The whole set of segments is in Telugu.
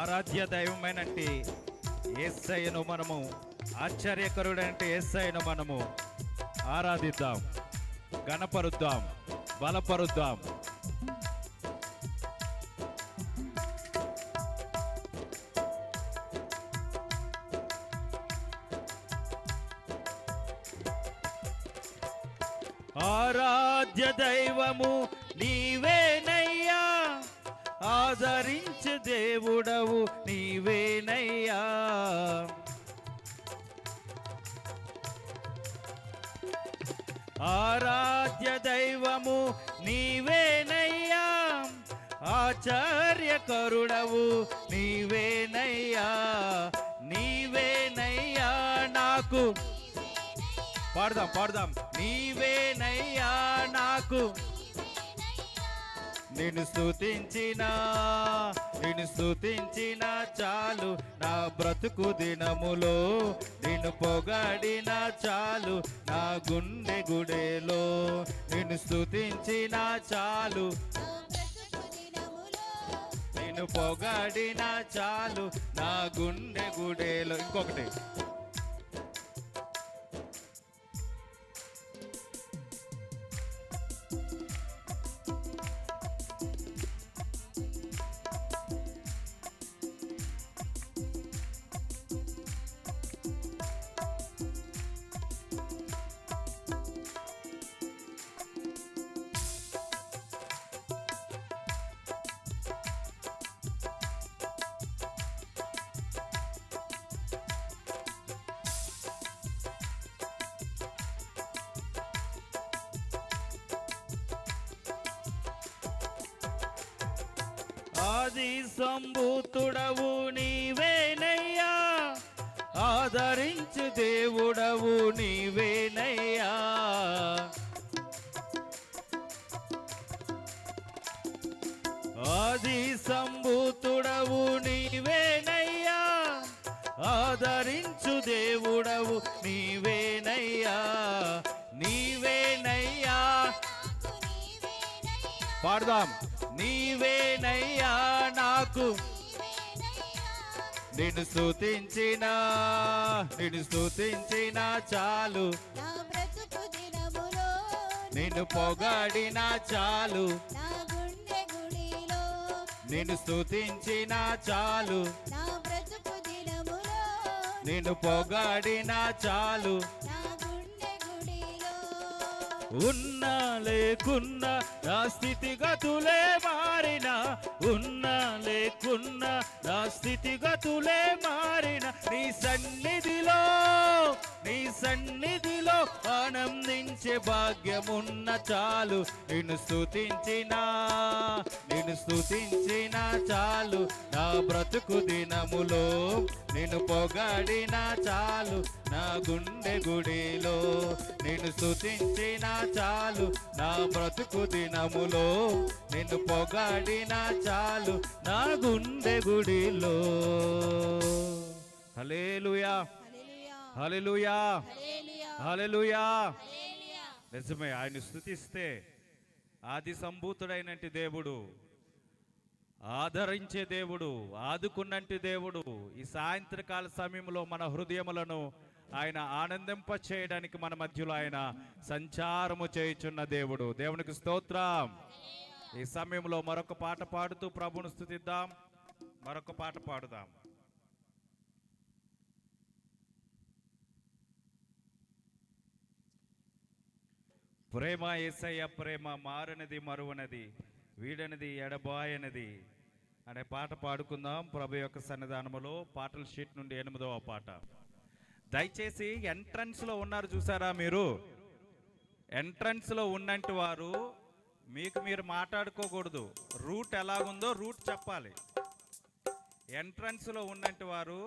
ఆరాధ్య దైవమైనట్టి యేసయ్యను మనము, ఆశ్చర్యకరుడంటే యేసయ్యను మనము ఆరాధిద్దాం, గణపరుద్దాం, బలపరుద్దాం. ఆరాధ్య దైవము నీవేనయ్యా, ఆదరించే దేవుడవు నీవేనయ్యా. ఆరాధ్య దైవము నీవేనయ్యా, ఆశ్చర్యకరుడవు నీవేనయ్యా. నీవేనయ్యా నాకు, పాడదాం పాడదాం. నీవేనయ్యా నాకు, నిన్ను స్తుతించిన చాలు నా బ్రతుకు దినములో, నిన్ను పొగడిన చాలు నా గుండె గుడేలో. నిన్ను స్తుతించిన చాలు, నిన్ను పొగడిన చాలు నా గుండె గుడేలో. ఇంకొకటి, ఆది సంభూతుడవు నీవేనయ్యా, ఆదరించు దేవుడవు నీవేనయ్యా. ఆది సంభూతుడవు నీవేనయ్యా, ఆదరించు దేవుడవు నీవేనయ్యా. నీవేనయ్యా, పాడదాం. నీవేనయ్యా నాకు, నిన్ను స్తుతించిన చాలు, నిన్ను పొగడిన చాలు, నిన్ను స్తుతించిన చాలు, నిన్ను పొగడిన చాలు. ఉన్నా లేకున్నా నా స్థితిగతులే మారినా, ఉన్నా లేకున్నా నా స్థితిగతులే మారిన, నీ సన్నిధిలో ఆనందించే భాగ్యమున్న చాలు. నిన్ను స్తుతించిన చాలు నా బ్రతుకు దినములో, నిన్ను పొగడిన చాలు నా గుండె గుడిలో. నిన్ను స్తుతించిన చాలు నా బ్రతుకు దినములో, నిన్ను పొగడిన చాలు నా గుండె గుడిలో. హల్లెలూయా, హల్లెలూయా, హల్లెలూయా. నిజమే, ఆయన స్తుతిస్తే ఆది సంభూతుడైనట్టి దేవుడు, ఆదరించే దేవుడు, ఆదుకున్నట్టి దేవుడు ఈ సాయంత్రకాల సమయంలో మన హృదయములను ఆయన ఆనందింప చేయడానికి మన మధ్యలో ఆయన సంచారము చేయుచున్న దేవుడు. దేవునికి స్తోత్రం. ఈ సమయంలో మరొక పాట పాడుతూ ప్రభువును స్తుతిద్దాం. మరొక పాట పాడుదాం. ప్రేమ యేసయ్య ప్రేమ మారనిది మరువనది వీడనిది ఎడబాయనిది అనే పాట పాడుకుందాం ప్రభు యొక్క సన్నిధానములో. పాటల షీట్ నుండి 8వ పాట. దయచేసి ఎంట్రన్స్లో ఉన్నారు చూసారా, మీరు ఎంట్రన్స్లో ఉన్నంటి వారు మీకు మీరు మాట్లాడుకోకూడదు. రూట్ ఎలాగుందో రూట్ చెప్పాలి. ఎంట్రన్స్లో ఉన్నంటి వారు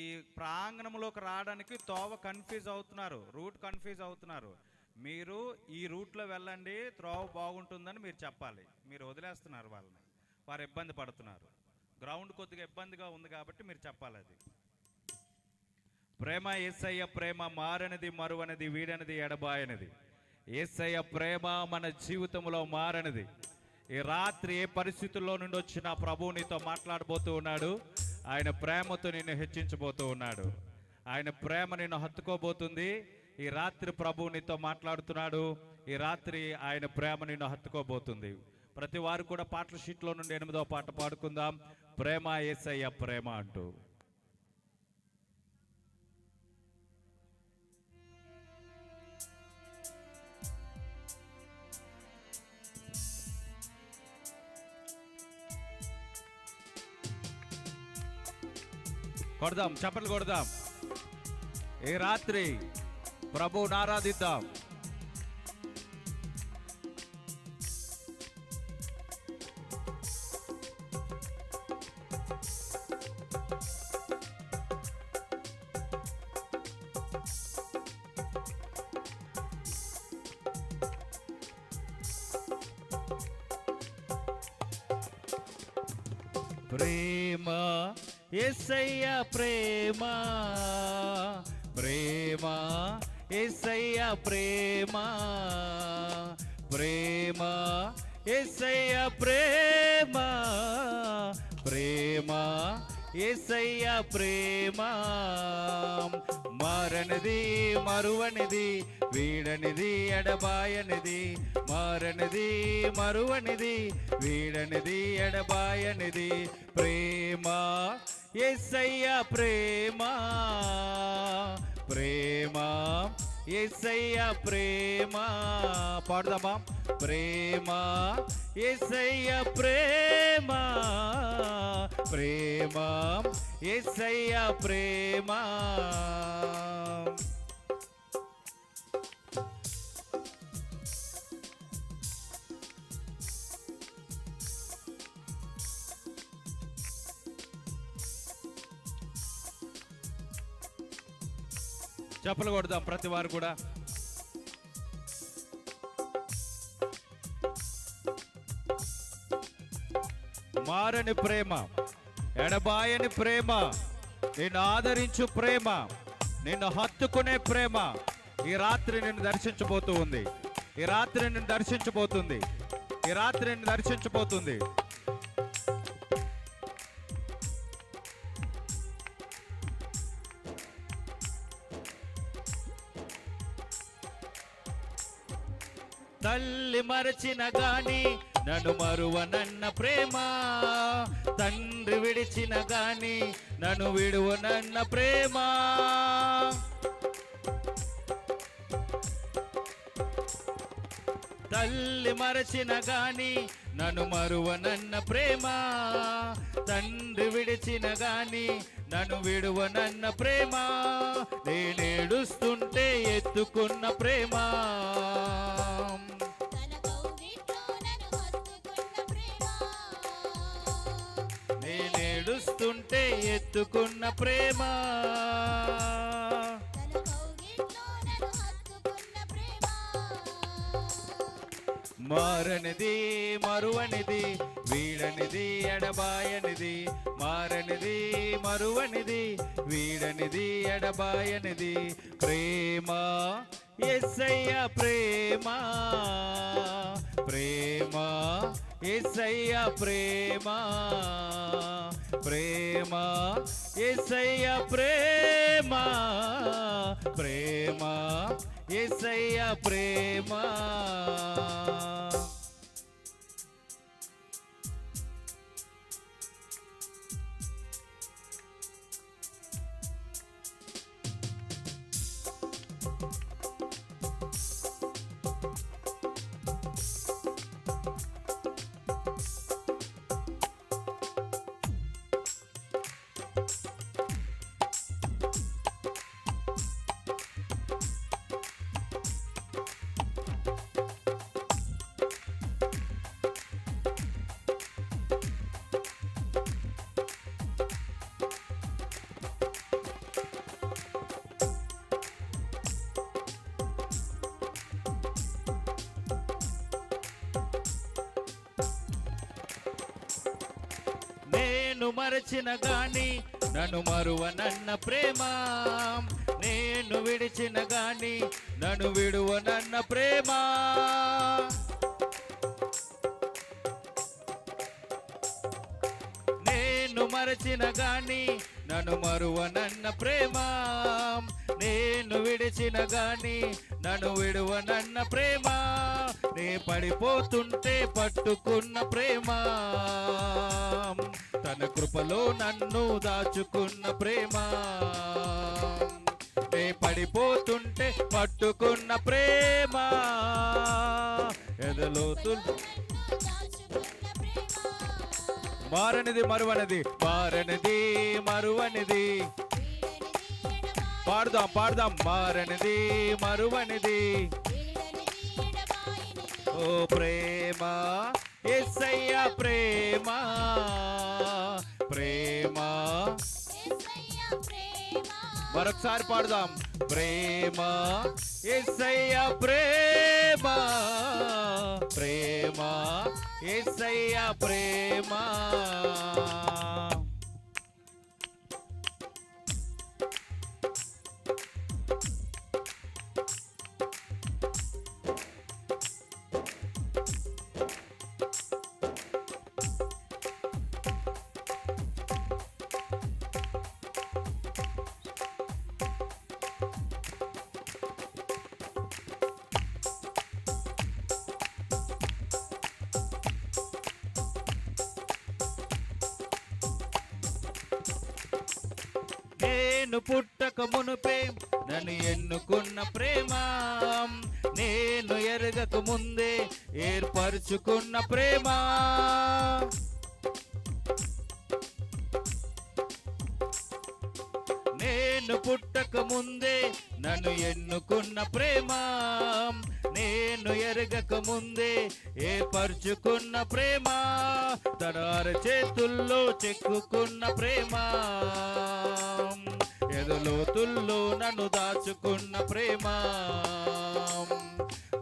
ఈ ప్రాంగణంలోకి రావడానికి తోవ కన్ఫ్యూజ్ అవుతున్నారు, రూట్ కన్ఫ్యూజ్ అవుతున్నారు. మీరు ఈ రూట్లో వెళ్ళండి, త్రోవ బాగుంటుందని మీరు చెప్పాలి. మీరు వదిలేస్తున్నారు వాళ్ళని, వారు ఇబ్బంది పడుతున్నారు. గ్రౌండ్ కొద్దిగా ఇబ్బందిగా ఉంది కాబట్టి మీరు చెప్పాలి అది. ప్రేమ యేసయ్య ప్రేమ మారనిది మరువనిది వీడనిది ఎడబాయనిది. యేసయ్య ప్రేమ మన జీవితంలో మారనిది. ఈ రాత్రి ఏ పరిస్థితుల్లో నుండి వచ్చినా ప్రభువు నీతో మాట్లాడబోతూ ఉన్నాడు. ఆయన ప్రేమతో నిన్ను హెచ్చించబోతూ ఉన్నాడు. ఆయన ప్రేమ నిన్ను హత్తుకోబోతుంది. ఈ రాత్రి ప్రభువు నీతో మాట్లాడుతున్నాడు. ఈ రాత్రి ఆయన ప్రేమ నిన్ను హత్తుకోబోతుంది. ప్రతి వారు కూడా పాటల షీట్లో నుండి 8వ పాట పాడుకుందాం. ప్రేమ యేసయ్య ప్రేమ అంటూ. కొడదాం, చప్పట్లు కొడదాం. ఈ రాత్రి ప్రభువుని ఆరాధిద్దాం. ప్రేమ యేసయ్య ప్రేమ, ప్రేమ యేసయ్య ప్రేమ, ప్రేమ యేసయ్య ప్రేమ, ప్రేమ యేసయ్య ప్రేమ. మారనిది మరువనిది, వీడనిది ఎడబాయనిది, మారనిది మరువనిది, వీడనిది ఎడబాయనిది. ప్రేమ యేసయ్య ప్రేమ, ప్రేమ యేసయ్య ప్రేమ. పాడుదామా? ప్రేమ యేసయ్య ప్రేమ, ప్రేమ యేసయ్య ప్రేమ. చప్పలు కొడదాం ప్రతి వారు కూడా. మారని ప్రేమ, ఎడబాయని ప్రేమ, నిన్ను ఆదరించు ప్రేమ, నిన్ను హత్తుకునే ప్రేమ ఈ రాత్రి నిన్ను దర్శించబోతూ ఉంది. ఈ రాత్రి నిన్ను దర్శించబోతుంది. ఈ రాత్రి నిన్ను దర్శించబోతుంది. తల్లి మరచిన గాని నన్ను మరువనన్న ప్రేమ, తండ్రి విడిచిన గాని నన్ను విడువనన్న ప్రేమ, తల్లి మరచిన గాని నన్ను మరువనన్న ప్రేమ, తండ్రి విడిచిన గాని నన్ను విడువనన్న ప్రేమ, నేనేడుస్తుంటే ఎత్తుకున్న ప్రేమ, నేనేడుస్తుంటే ఎత్తుకున్న ప్రేమ. మారనిది మరువనిది, వీడనిది ఎడబాయనిది, మారనిది మరువనిది, వీడనిది ఎడబాయనిది. ప్రేమ యేసయ్య ప్రేమ, ప్రేమ యేసయ్య ప్రేమ, ప్రేమ యేసయ్య ప్రేమ, ప్రేమ యేసయ్య ప్రేమ. నేను మరచిన గాని నన్ను మరువనన్న ప్రేమ, నేను విడిచిన గాని నన్ను విడువనన్న ప్రేమ, మరచిన గాని నన్ను మరువనన్న ప్రేమ, నేను విడిచిన గాని నన్ను విడువనన్న ప్రేమ, నే పడిపోతుంటే పట్టుకున్న ప్రేమ, తన కృపలో నన్ను దాచుకున్న ప్రేమ, నే పడిపోతుంటే పట్టుకున్న ప్రేమ, ఎదలోతు మారనిది మరువనిది, మారనిది మరువనిది, పాడుదాం పాడుదాం, మారనిది మరువనిది. ఓ ప్రేమ యేసయ్య ప్రేమ, ప్రేమ మరొకసారి పాడుదాం, ప్రేమ యేసయ్య ప్రేమ, ప్రేమ యేసయ్య ప్రేమ. నేను పుట్టక మునుపే నన్ను ఎన్నుకున్న ప్రేమ, నేను ఎరగక ముందే ఏర్పరచుకున్న ప్రేమ, నేను పుట్టక ముందే నన్ను ఎన్నుకున్న ప్రేమ, నేను ఎరగక ముందే ఏర్పరచుకున్న ప్రేమ, తన అరచేతుల్లో చెక్కుకున్న ప్రేమ, ఎదలోతుల్లో నన్ను దాచుకున్న ప్రేమ,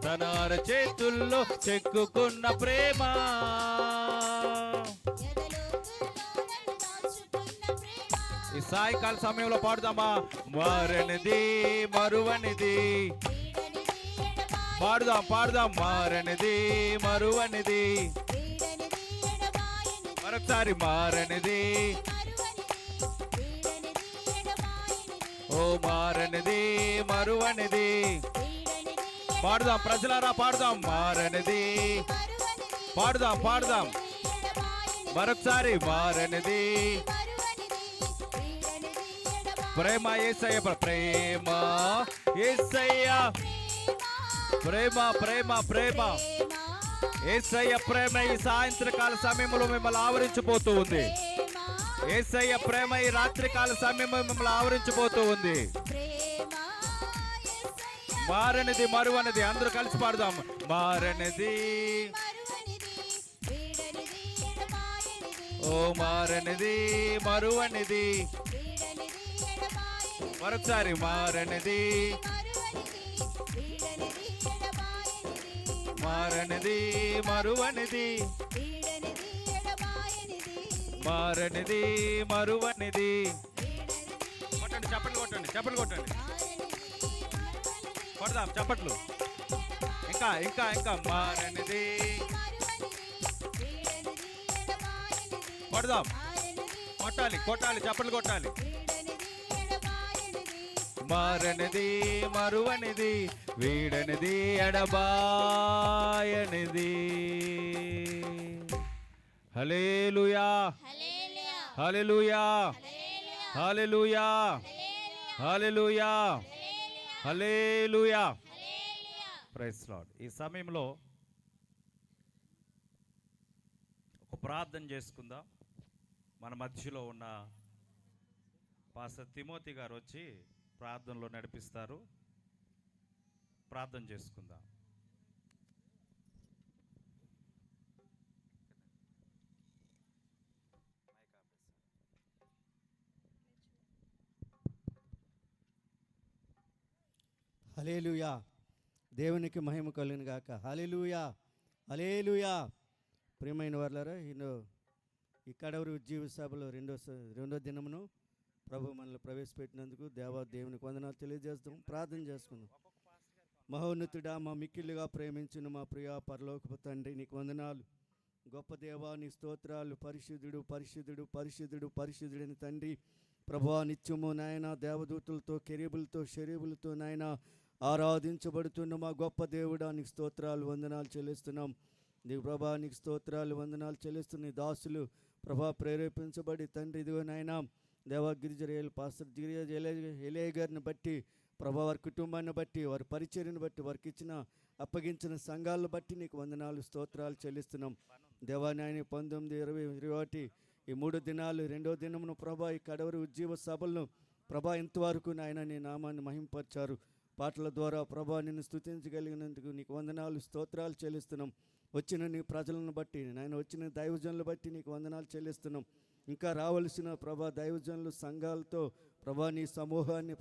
తన అరచేతుల్లో చెక్కుకున్న ప్రేమ. ఈ సాయంకాల సమయంలో పాడుదామా, మారనిది మరువనిది, పాడుదాం పాడుదాం, మారనిది మరువనిది, మరొకసారి మారనిది, ఓ మారనిది మరువనిది, పాడుదాం ప్రజలారా పాడుదాం, మారనిది పాడుదాం పాడుదాం, మరొకసారి మారనిది. ప్రేమ యేసయ్య ప్రేమ యేసయ్య ప్రేమ, ప్రేమ ప్రేమ యేసయ్య ప్రేమ ఈ సాయంత్రకాల సమయంలో మిమ్మల్ని ఆవరించిపోతూ ఉంది. యేసయ్య ప్రేమ ఈ రాత్రికాల సమయంలో మిమ్మల్ని ఆవరించిపోతూ ఉంది. మారనిది మరువనిది, అందరూ కలిసి పాడుదాం, మారనిది, ఓ మారనిది మరువనిది, మరొకసారి మారనిది, మారనిది మరువనిది, మారనిది మరువనిది. కొట్టండి చప్పట్లు, కొట్టండి చప్పట్లు, కొట్టండి కొడదాం చప్పట్లు, ఇంకా ఇంకా ఇంకా, మారనిది కొడదాం, కొట్టాలి కొట్టాలి చప్పట్లు కొట్టాలి, మారనిది మరువనిది, వీడనిది ఎడబాయనిది. హల్లెలూయా hallelujah hallelujah hallelujah hallelujah. Praise lord. ఈ సమయంలో ఒక ప్రార్థన చేసుకుందాం. మన మధ్యలో ఉన్న పాస్టర్ తిమోతి గారు వచ్చి ప్రార్థనలో నడిపిస్తారు. ప్రార్థన చేసుకుందాం. హల్లెలూయా. దేవునికి మహిమ కలుగును గాక. హల్లెలూయా హల్లెలూయా. ప్రియమైన వారులారా, ఈ కడవరి ఉజ్జీవ సభలో రెండో దినమును ప్రభు మనల్ని ప్రవేశపెట్టినందుకు దేవునికి వందనాలు తెలియజేస్తాం. ప్రార్థన చేసుకుందాం. మహోన్నతుడా, మా మిక్కిలుగా ప్రేమించిన మా ప్రియ పరలోకపు తండ్రి, నీకు వందనాలు. గొప్ప దేవాని స్తోత్రాలు. పరిశుద్ధుడు పరిశుద్ధుడు పరిశుద్ధుడు పరిశుద్ధుడని తండ్రి ప్రభువా, నిత్యము నాయన దేవదూతలతో కెరూబులతో షెరూబులతో నాయన ఆరాధించబడుతున్న మా గొప్ప దేవుడా, నీకు స్తోత్రాలు వందనాలు చెల్లిస్తున్నాం. నీకు ప్రభా, నీకు స్తోత్రాలు వందనాలు చెల్లిస్తున్న ఈ దాసులు ప్రభా ప్రేరేపించబడి తండ్రి ఇదిగో నాయన దేవా గిరిజరేలు పాస్టర్ ఎలే గారిని బట్టి ప్రభా, వారి కుటుంబాన్ని బట్టి, వారి పరిచర్యను బట్టి, వారికి అప్పగించిన సంఘాలను బట్టి నీకు వందనాలు స్తోత్రాలు చెల్లిస్తున్నాం. దేవా నాయన 19, 20, 21 ఈ 3 దినాలు, 2వ దినమును ప్రభా ఈ కడవరి ఉజ్జీవ సభలను ప్రభా ఇంతవరకు నాయన నీ నామాన్ని మహింపరిచారు. పాటల ద్వారా ప్రభా నిన్ను స్తుతించగలిగినందుకు నీకు వందనాలు స్తోత్రాలు చెల్లిస్తున్నాం. వచ్చిన నీ ప్రజలను బట్టి నాయన, వచ్చిన దైవజనులు బట్టి నీకు వందనాలు చెల్లిస్తున్నాం. ఇంకా రావలసిన ప్రభా దైవజనులు సంఘాలతో ప్రభా నీ సమూహాన్ని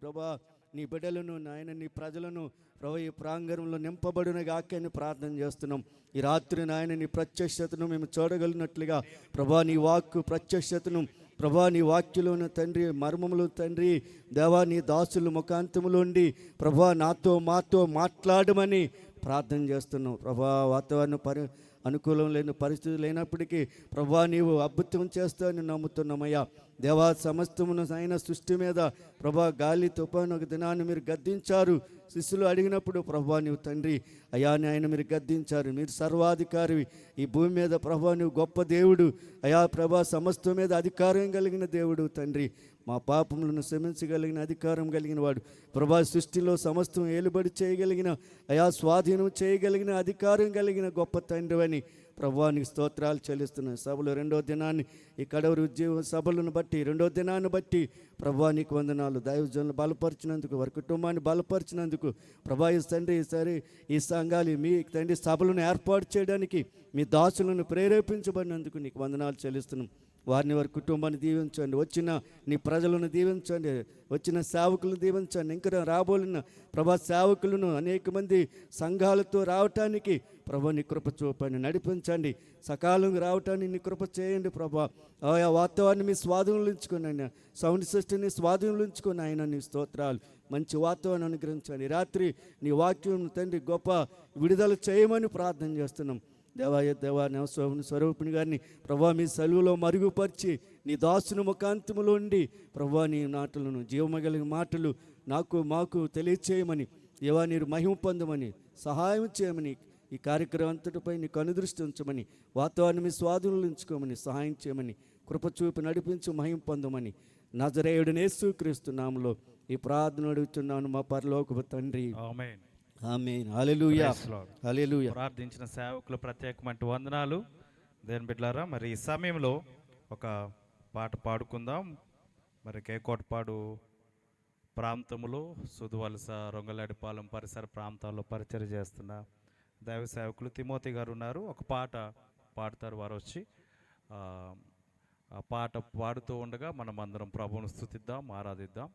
ప్రభా నీ బిడ్డలను నాయన నీ ప్రజలను ప్రభా ఈ ప్రాంగణంలో నింపబడిన గాకని ప్రార్థన చేస్తున్నాం. ఈ రాత్రి నాయన నీ ప్రత్యక్షతను మేము చూడగలిగినట్లుగా ప్రభా నీ వాక్కు ప్రత్యక్షతను ప్రభా నీ వాక్యలోను తండ్రి మర్మములు తండ్రి దేవా నీ దాసులు ముఖాంతములోండి ప్రభా మాతో మాట్లాడమని ప్రార్థన చేస్తున్నాం. ప్రభా వాతావరణ అనుకూలం లేని పరిస్థితులు లేనప్పటికీ ప్రభా నీవు అద్భుతం చేస్తావని నమ్ముతున్నామయ్యా. దేవా సమస్తమును ఆయన సృష్టి మీద ప్రభా గాలి తుఫాను ఒక దినాన్ని మీరు గద్దించారు. శిష్యులు అడిగినప్పుడు ప్రభా నీవు తండ్రి అయా ఆయన మీరు గద్దించారు. మీరు సర్వాధికారివి ఈ భూమి మీద ప్రభా నువ్వు గొప్ప దేవుడు అయా ప్రభా సమస్తం మీద అధికారం కలిగిన దేవుడు తండ్రి. మా పాపములను క్షమించగలిగిన అధికారం కలిగిన వాడు ప్రభా, సృష్టిలో సమస్తం ఏలుబడి చేయగలిగిన అయా స్వాధీనం చేయగలిగిన అధికారం కలిగిన గొప్ప తండ్రి అని ప్రభా నీకు స్తోత్రాలు చెల్లిస్తున్నాను. సభలు 2వ దినాన్ని ఈ కడవరి ఉద్యోగ సభలను బట్టి 2వ దినాన్ని బట్టి ప్రభా నీకు వందనాలు. దైవజనులు బలపరిచినందుకు, వారి కుటుంబాన్ని బలపరిచినందుకు ప్రభా ఈ తండ్రి సరే ఈ సంఘాలు మీ తండ్రి సభలను ఏర్పాటు చేయడానికి మీ దాసులను ప్రేరేపించబడినందుకు నీకు వందనాలు చెల్లిస్తున్నాం. వారిని వారి కుటుంబాన్ని దీవించండి. వచ్చిన నీ ప్రజలను దీవించండి. వచ్చిన సేవకులను దీవించండి. ఇంకా రాబోలిన ప్రభా సేవకులను అనేక మంది సంఘాలతో రావటానికి ప్రభా నీ కృప చూపండి, నడిపించండి. సకాలంగా రావటానికి నీ కృప చేయండి ప్రభా. ఆ వాతావరణం మీ స్వాధీనంలో ఉంచుకొని ఆయన, సౌండ్ సిస్టమ్ని స్వాధీనంలో ఉంచుకొని ఆయన నీ స్తోత్రాలు. మంచి వాతావరణం అనుగ్రహించండి. రాత్రి నీ వాక్యం తండ్రి గొప్ప విడుదల చేయమని ప్రార్థన చేస్తున్నాం. దేవా స్వరూపిణి గారిని ప్రభా మీ సెలవులో మరుగుపరిచి నీ దాసుని ముఖాంతములో ఉండి ప్రభా నీ మాటలను జీవమగలిగిన మాటలు మాకు తెలియచేయమని దేవా నీరు మహిమ పొందమని సహాయం చేయమని ఈ కార్యక్రమం అంతటిపై నీకు అనుదృష్టి ఉంచమని వాతావరణం మీ స్వాధీనంలో ఉంచుకోమని సహాయం చేయమని కృప చూపి నడిపించు మహిమ పొందమని నజరేయుడు యేసుక్రీస్తు నామములో ఈ ప్రార్థన అడుగుతున్నాను మా పరలోకపు తండ్రి. ఆమేన్. ఆమేన్. హల్లెలూయా హల్లెలూయా. ప్రార్థించిన సేవకులు ప్రత్యేకమైన వందనాలు. దేవుని బిడ్డలారా, మరి ఈ సమయంలో ఒక పాట పాడుకుందాం. మరి కేకోటపాడు ప్రాంతంలో సుదువలస, రొంగలాడిపాలెం పరిసర ప్రాంతాల్లో పరిచయం చేస్తున్న దైవ సేవకులు తిమోతి గారు ఉన్నారు. ఒక పాట పాడతారు వారు వచ్చి. ఆ పాట పాడుతూ ఉండగా మనం అందరం ప్రభువును స్తుతిద్దాం, ఆరాధిద్దాం.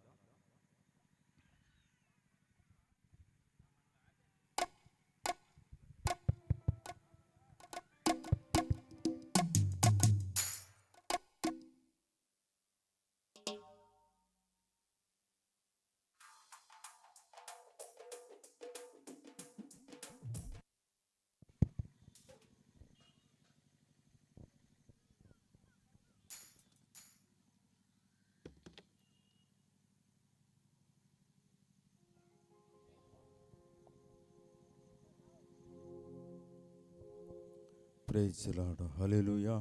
Praise the Lord. హల్లెలూయా.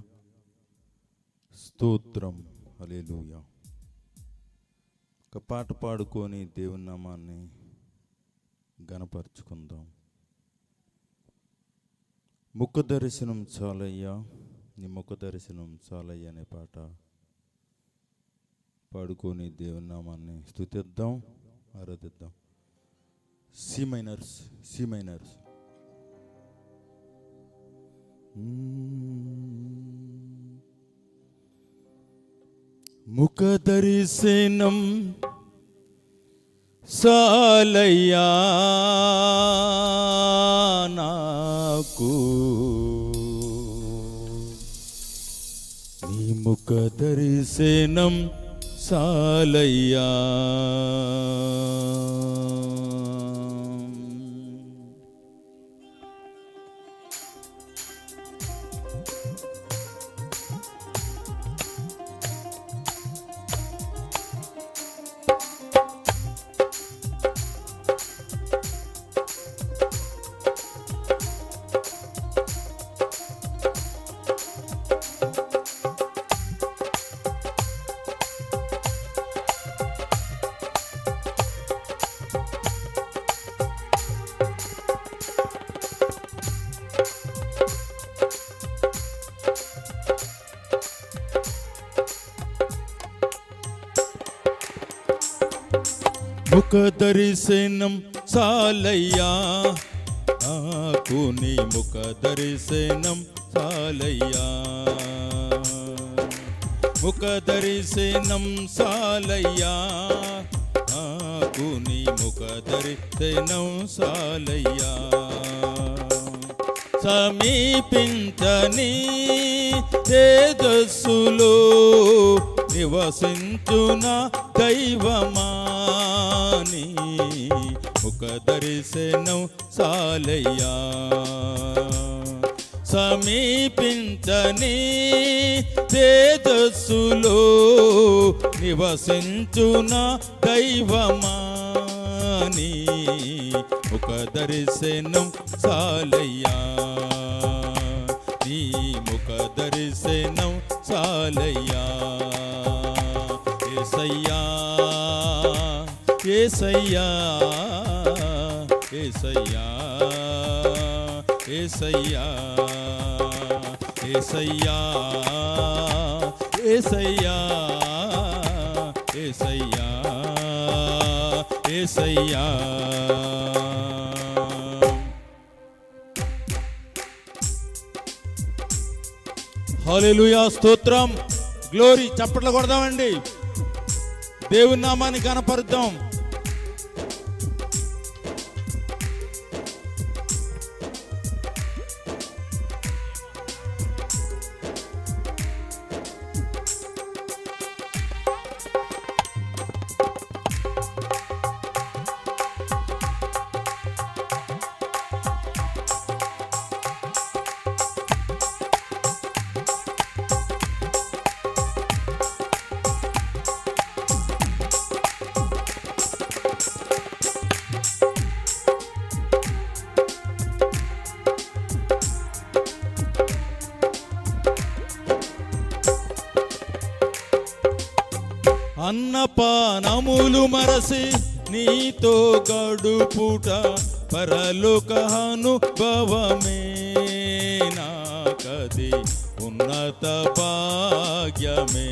స్తోత్రం. హల్లెలూయా. ఒక పాట పాడుకొని దేవుని నామాన్ని ఘనపరుచుకుందాం. ముఖ దర్శనం చాలయ్యా, నీ ముఖ దర్శనం చాలయ్యా అనే పాట పాడుకొని దేవుని నామాన్ని స్తుతిద్దాం, ఆరాధిద్దాం. C miners. ముఖ దర్శనం సాలయ్యా నాకు, నీ ముఖ దర్శనం సాలయ్యా. ముఖ దర్శనం చాలయ్యా నాకు నీ ముఖ దర్శనం చాలయ్యా ముఖ దర్శనం చాలయ్యా నాకు నీ ముఖ దర్శనం చాలయ్యా సమీపించని తేజస్సులో నివసించున దైవమాని ముఖ దర్శనం చాలయ్యా సమీపించని తేజస్సులో నివసించున దైవమాని ముఖ దర్శనం చాలయ్యా నీ ముఖ దర్శనం చాలయ్యా యేసయ్యా యేసయ్యా యేసయ్యా యేసయ్యా యేసయ్యా యేసయ్యా యేసయ్యా యేసయ్యా హల్లెలూయా స్తోత్రం గ్లోరీ చప్పట్లు కొడదామండి దేవుని నామాన్ని కనపరుద్దాం అన్నపానములు మరసి నీతో గడుపుట పరలోక అనుభవమే నాకది ఉన్నత భాగ్యమే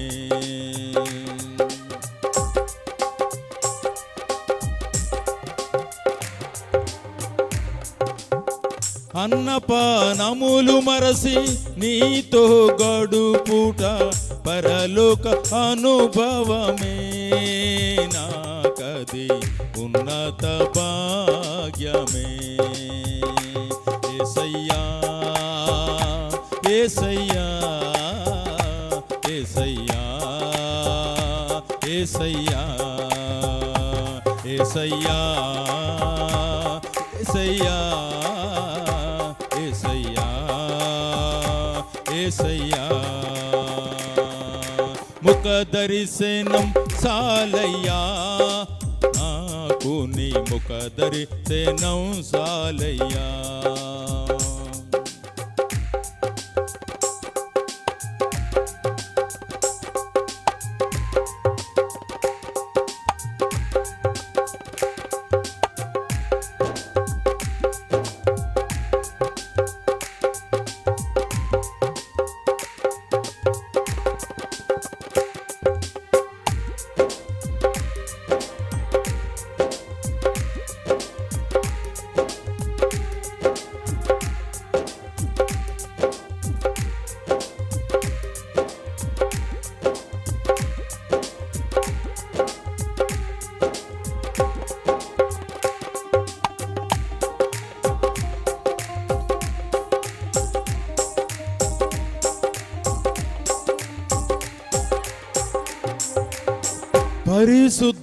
అన్నపానములు మరసి నీతో గడుపుట పరలోక అనుభవమే నాకది ఉన్నత భాగ్యమే యేసయ్యా యేసయ్యా యేసయ్యా యేసయ్యా యేసయ్యా యేసయ్యా యేసయ్యా యేసయ్యా ముఖ దర్శనం చాలయ్యా నాకు నీ ముఖ దర్శనం చాలయ్యా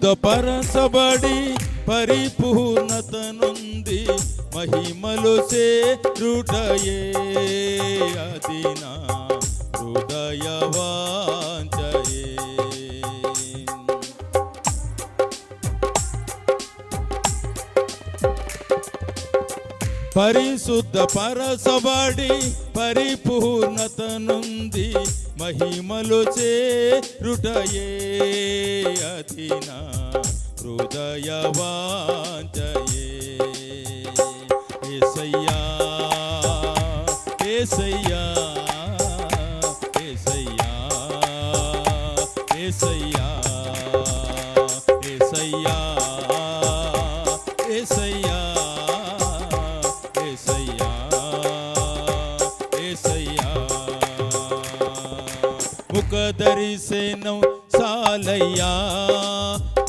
పరిశుద్ధపరచబడి పరిపూర్ణత నుండి మహిమలు చేరుటయే అది నా హృదయ వాంఛయే పరిశుద్ధపరచబడి పరిపూర్ణత నుండి మహిమలు చేరుటయే అది నా హృదయ వాంఛయే యేసయ్యా యేసయ్యా యేసయ్యా యేసయ్యా యేసయ్యా దర్శనం సాలయ్యా,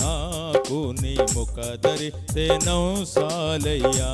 నాకు నీ ముఖ దర్శనం సాలయ్యా.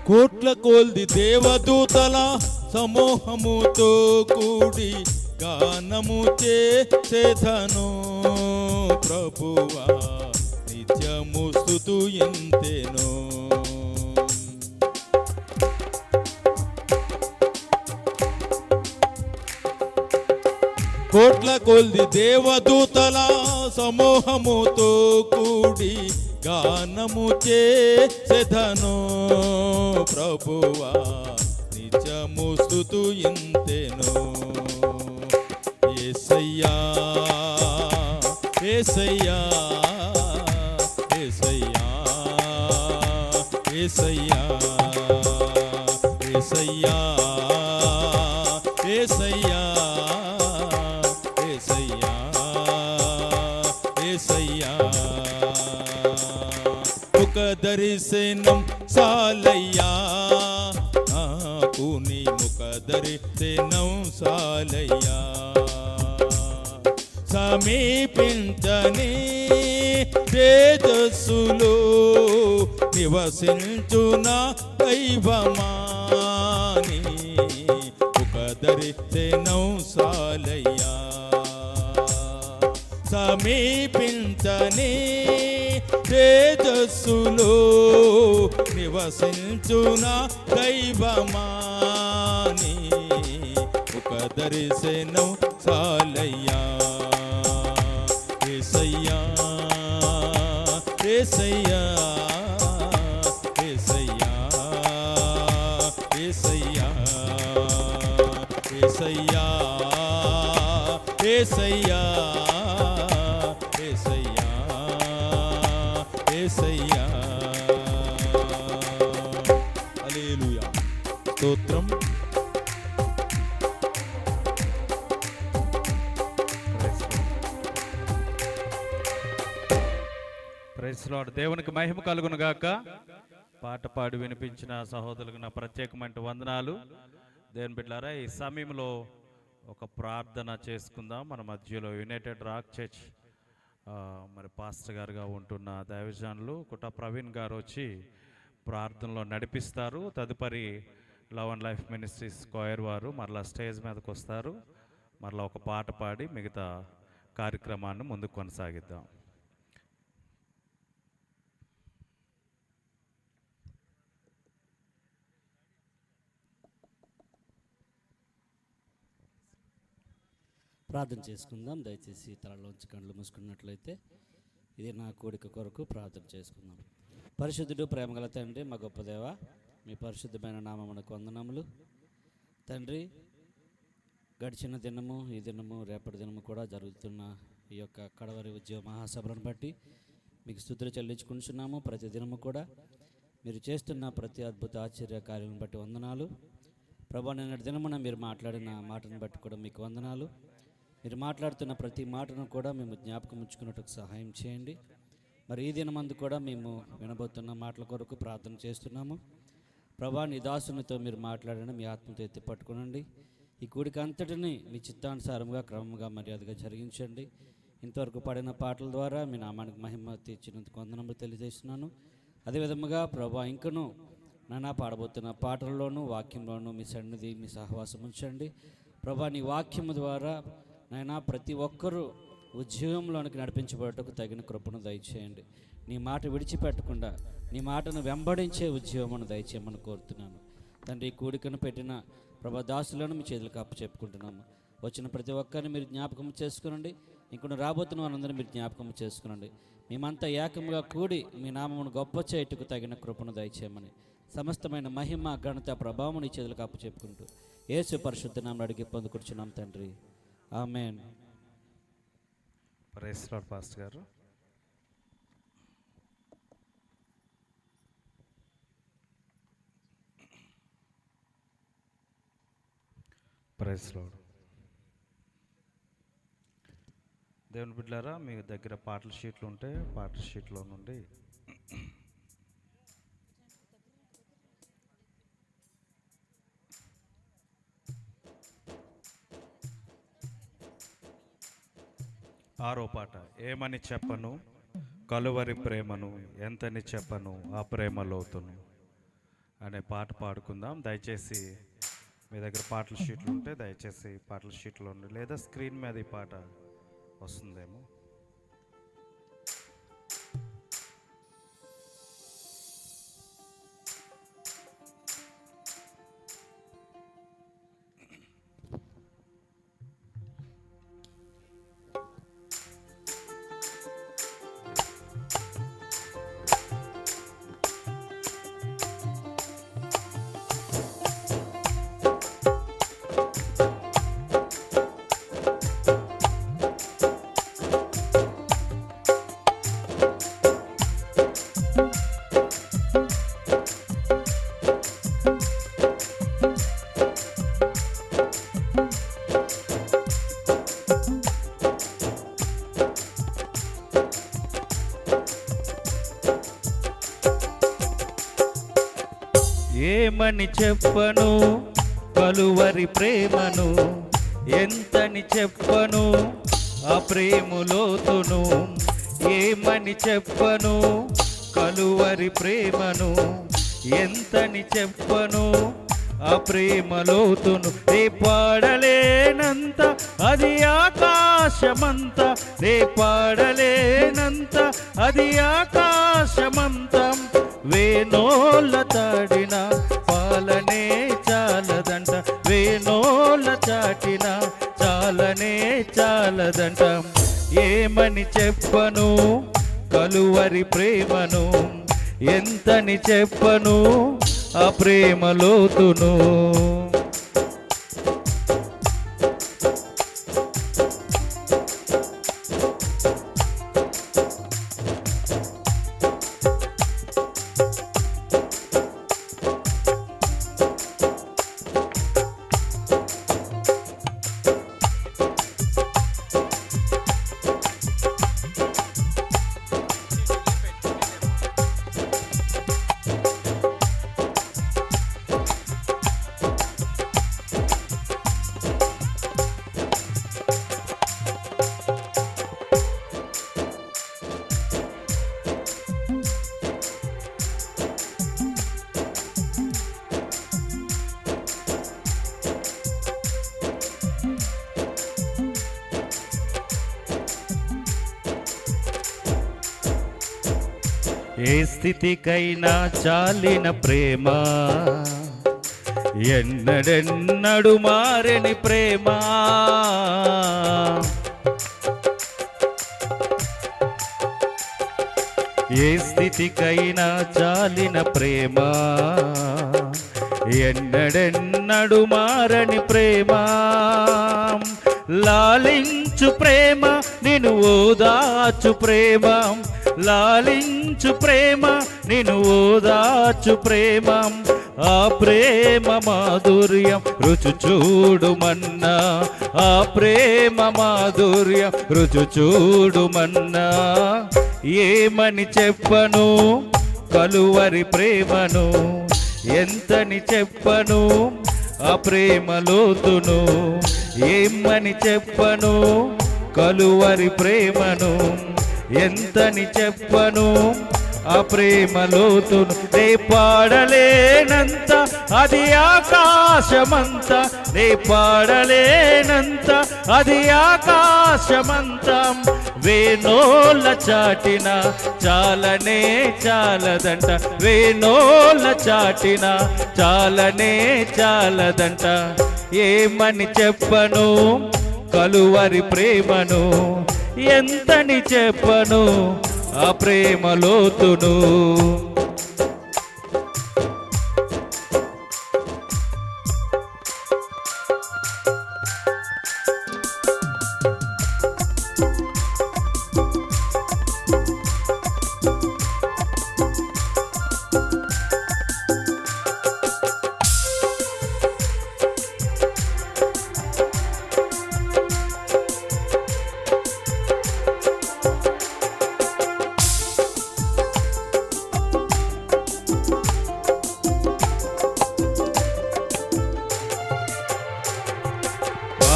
కోట్ల కొల్ది దేవదూతల సమూహముతో కూడి గానము చేసేదను ప్రభువా, నిత్యము స్తుతించెను. కోట్ల కొల్ది దేవదూతల సమూహముతో కూడి గానము చేసేదను ప్రభువా, నిత్యము స్తుతించెను. యేసయ్యా యేసయ్యా యేసయ్యా యేసయ్యా యేసయ్యా యేసయ్యా యేసయ్యా యేసయ్యా. ముఖ దర్శనం సాలయ్యా, నాకు నీ ముఖ దర్శనం సాలయ్యా. సమీపించని తేజస్సులో నివసించున దైవమాని ముఖ దర్శనం సాలయ్యా. సమీపించని తేజస్సులో నివసించున దైవమాని ముఖ దర్శనం సాలయ్యా. యేసయ్యా యేసయ్యా యేసయ్యా యేసయ్యా యేసయ్యా యేసయ్యా యేసయ్యా యేసయ్యా. హల్లెలూయా, స్తోత్రం. Praise Lord. దేవునికి మహిమ కలుగును గాక. పాట పాడి వినిపించిన సహోదరులకు నా ప్రత్యేకమైన వందనాలు. దేవుని బిడ్డలారా, ఈ సమయంలో ఒక ప్రార్థన చేసుకుందాం. మన మధ్యలో యునైటెడ్ రాక్ చర్చ్ మరి పాస్టర్ గారుగా ఉంటున్న దైవజనులు కుట ప్రవీణ్ గారు వచ్చి ప్రార్థనలో నడిపిస్తారు. తదుపరి love and life ministries square వారు మరలా స్టేజ్ మీదకి వస్తారు. మరలా ఒక పాట పాడి మిగతా కార్యక్రమాన్ని ముందుకు కొనసాగిద్దాం. ప్రార్థన చేసుకుందాం. దయచేసి తలలోంచి కళ్ళు మూసుకున్నట్లయితే ఇది నా కోరిక కొరకు ప్రార్థన చేసుకుందాం. పరిశుద్ధుడు, ప్రేమగల తండ్రి, మా గొప్ప దేవ, మీ పరిశుద్ధమైన నామమునకు వందనములు. తండ్రి, గడిచిన దినము, ఈ దినము, రేపటి దినము కూడా జరుగుతున్న ఈ యొక్క కడవరి ఉద్యోగ మహాసభలను బట్టి మీకు స్తుతులు చెల్లించుకుంటున్నాము. ప్రతి దినము కూడా మీరు చేస్తున్న ప్రతి అద్భుత ఆశ్చర్య కార్యం బట్టి వందనాలు. ప్రభా, నిన్నటి దినమున మీరు మాట్లాడిన మాటను బట్టి కూడా మీకు వందనాలు. మీరు మాట్లాడుతున్న ప్రతి మాటను కూడా మేము జ్ఞాపకం ఉంచుకున్నట్టుకు సహాయం చేయండి. మరి ఈ దినమందు కూడా మేము వినబోతున్న మాటల కొరకు ప్రార్థన చేస్తున్నాము. ప్రభా, నీ దాసునితో మీరు మాట్లాడిన మీ ఆత్మతో ఎత్తి పట్టుకునండి. ఈ కూడిక అంతటిని మీ చిత్తానుసారంగా క్రమంగా మర్యాదగా జరిగించండి. ఇంతవరకు పాడిన పాటల ద్వారా మీ నామానికి మహిమ తీర్చినందుకు వందనములు తెలియజేస్తున్నాను. అదేవిధముగా ప్రభా, ఇంకను నానా పాడబోతున్న పాటల్లోనూ వాక్యంలోనూ మీ సన్నిధి, మీ సహవాసం ఉంచండి. ప్రభా, నీ వాక్యము ద్వారా నాయనా ప్రతి ఒక్కరూ ఉద్యోగంలోనికి నడిపించబడటకు తగిన కృపను దయచేయండి. నీ మాట విడిచిపెట్టకుండా నీ మాటను వెంబడించే ఉద్యోగమును దయచేయమని కోరుతున్నాను తండ్రి. ఈ కూడికను పెట్టిన ప్రభా దాసులను మీ చేతులకు అప్పచెప్పుకుంటున్నాము. వచ్చిన ప్రతి ఒక్కరిని మీరు జ్ఞాపకం చేసుకునండి. ఇంకొన్ని రాబోతున్న వారందరూ మీరు జ్ఞాపకం చేసుకునండి. మేమంతా ఏకముగా కూడి మీ నామమును గొప్ప చేయుటకు తగిన కృపను దయచేయమని సమస్తమైన మహిమ ఘనత ప్రభావం నీ చేతులకు అప్పచెప్పుకుంటూ యేసు పరిశుద్ధ నామమున అడిగి పొందుకొచ్చున్నాం తండ్రి. ఆమేన్. ప్రైజ్ లార్డ్ పాస్టర్ గారు. Praise Lord. దేవుని బిడ్డలారా, మీ దగ్గర పాటల షీట్లు ఉంటే పాటల షీట్లో నుండి ఆరో పాట, ఏమని చెప్పను కలువరి ప్రేమను, ఎంతని చెప్పను ఆ ప్రేమ లోతును అనే పాట పాడుకుందాం. దయచేసి మీ దగ్గర పాటల షీట్లు ఉంటే దయచేసి పాటల షీట్లో ఉండి, లేదా స్క్రీన్ మీద ఈ పాట వస్తుందేమో. ఏమని చెప్పను కలువరి ప్రేమను, ఎంతని చెప్పను ఆ ప్రేమలోతును. ఏమని చెప్పను కలువరి ప్రేమను, ఎంతని చెప్పను ఆ ప్రేమలోతును. రే పాడలేనంత అది ఆకాశమంత, రే పాడలేనంత అది ఆకాశమంతం. వేణోళ్ళ తాడిన పాలనే చాలదంట, వేణోళ్ళ చాటిన చాలనే చాలదంట. ఏమని చెప్పను కలువరి ప్రేమను, ఎంతని చెప్పను ఆ ప్రేమలోతును. ఏ స్థితికైనా చాలిన ప్రేమ, ఎన్నడెన్నడు మారని ప్రేమ. ఏ స్థితికైనా చాలిన ప్రేమ, ఎన్నడెన్నడు మారని ప్రేమ. లాలించు ప్రేమ నిన్ను ఓదాచు ప్రేమ, లాలించు ప్రేమ నిన్ను ఓదాచు ప్రేమ. ఆ ప్రేమ మాధుర్యం రుచి చూడుమన్నా, ఆ ప్రేమ మాధుర్యం రుచి చూడుమన్నా. ఏమని చెప్పను కలువరి ప్రేమను, ఎంతని చెప్పను ఆ ప్రేమలోతును. ఏమని చెప్పను కలువరి ప్రేమను, ఎంతని చెప్పను ఆ ప్రేమ లోతును నే పాడలేనంత, అది ఆకాశమంత నే పాడలేనంత, అది ఆకాశమంత. వేణోళ్ళ చాటిన చాలనే చాలదంట, వేణోళ్ళ చాటిన చాలనే చాలదంట. ఏమని చెప్పను కలువరి ప్రేమను, ఎంతని చెప్పను ఆ ప్రేమ లోతును.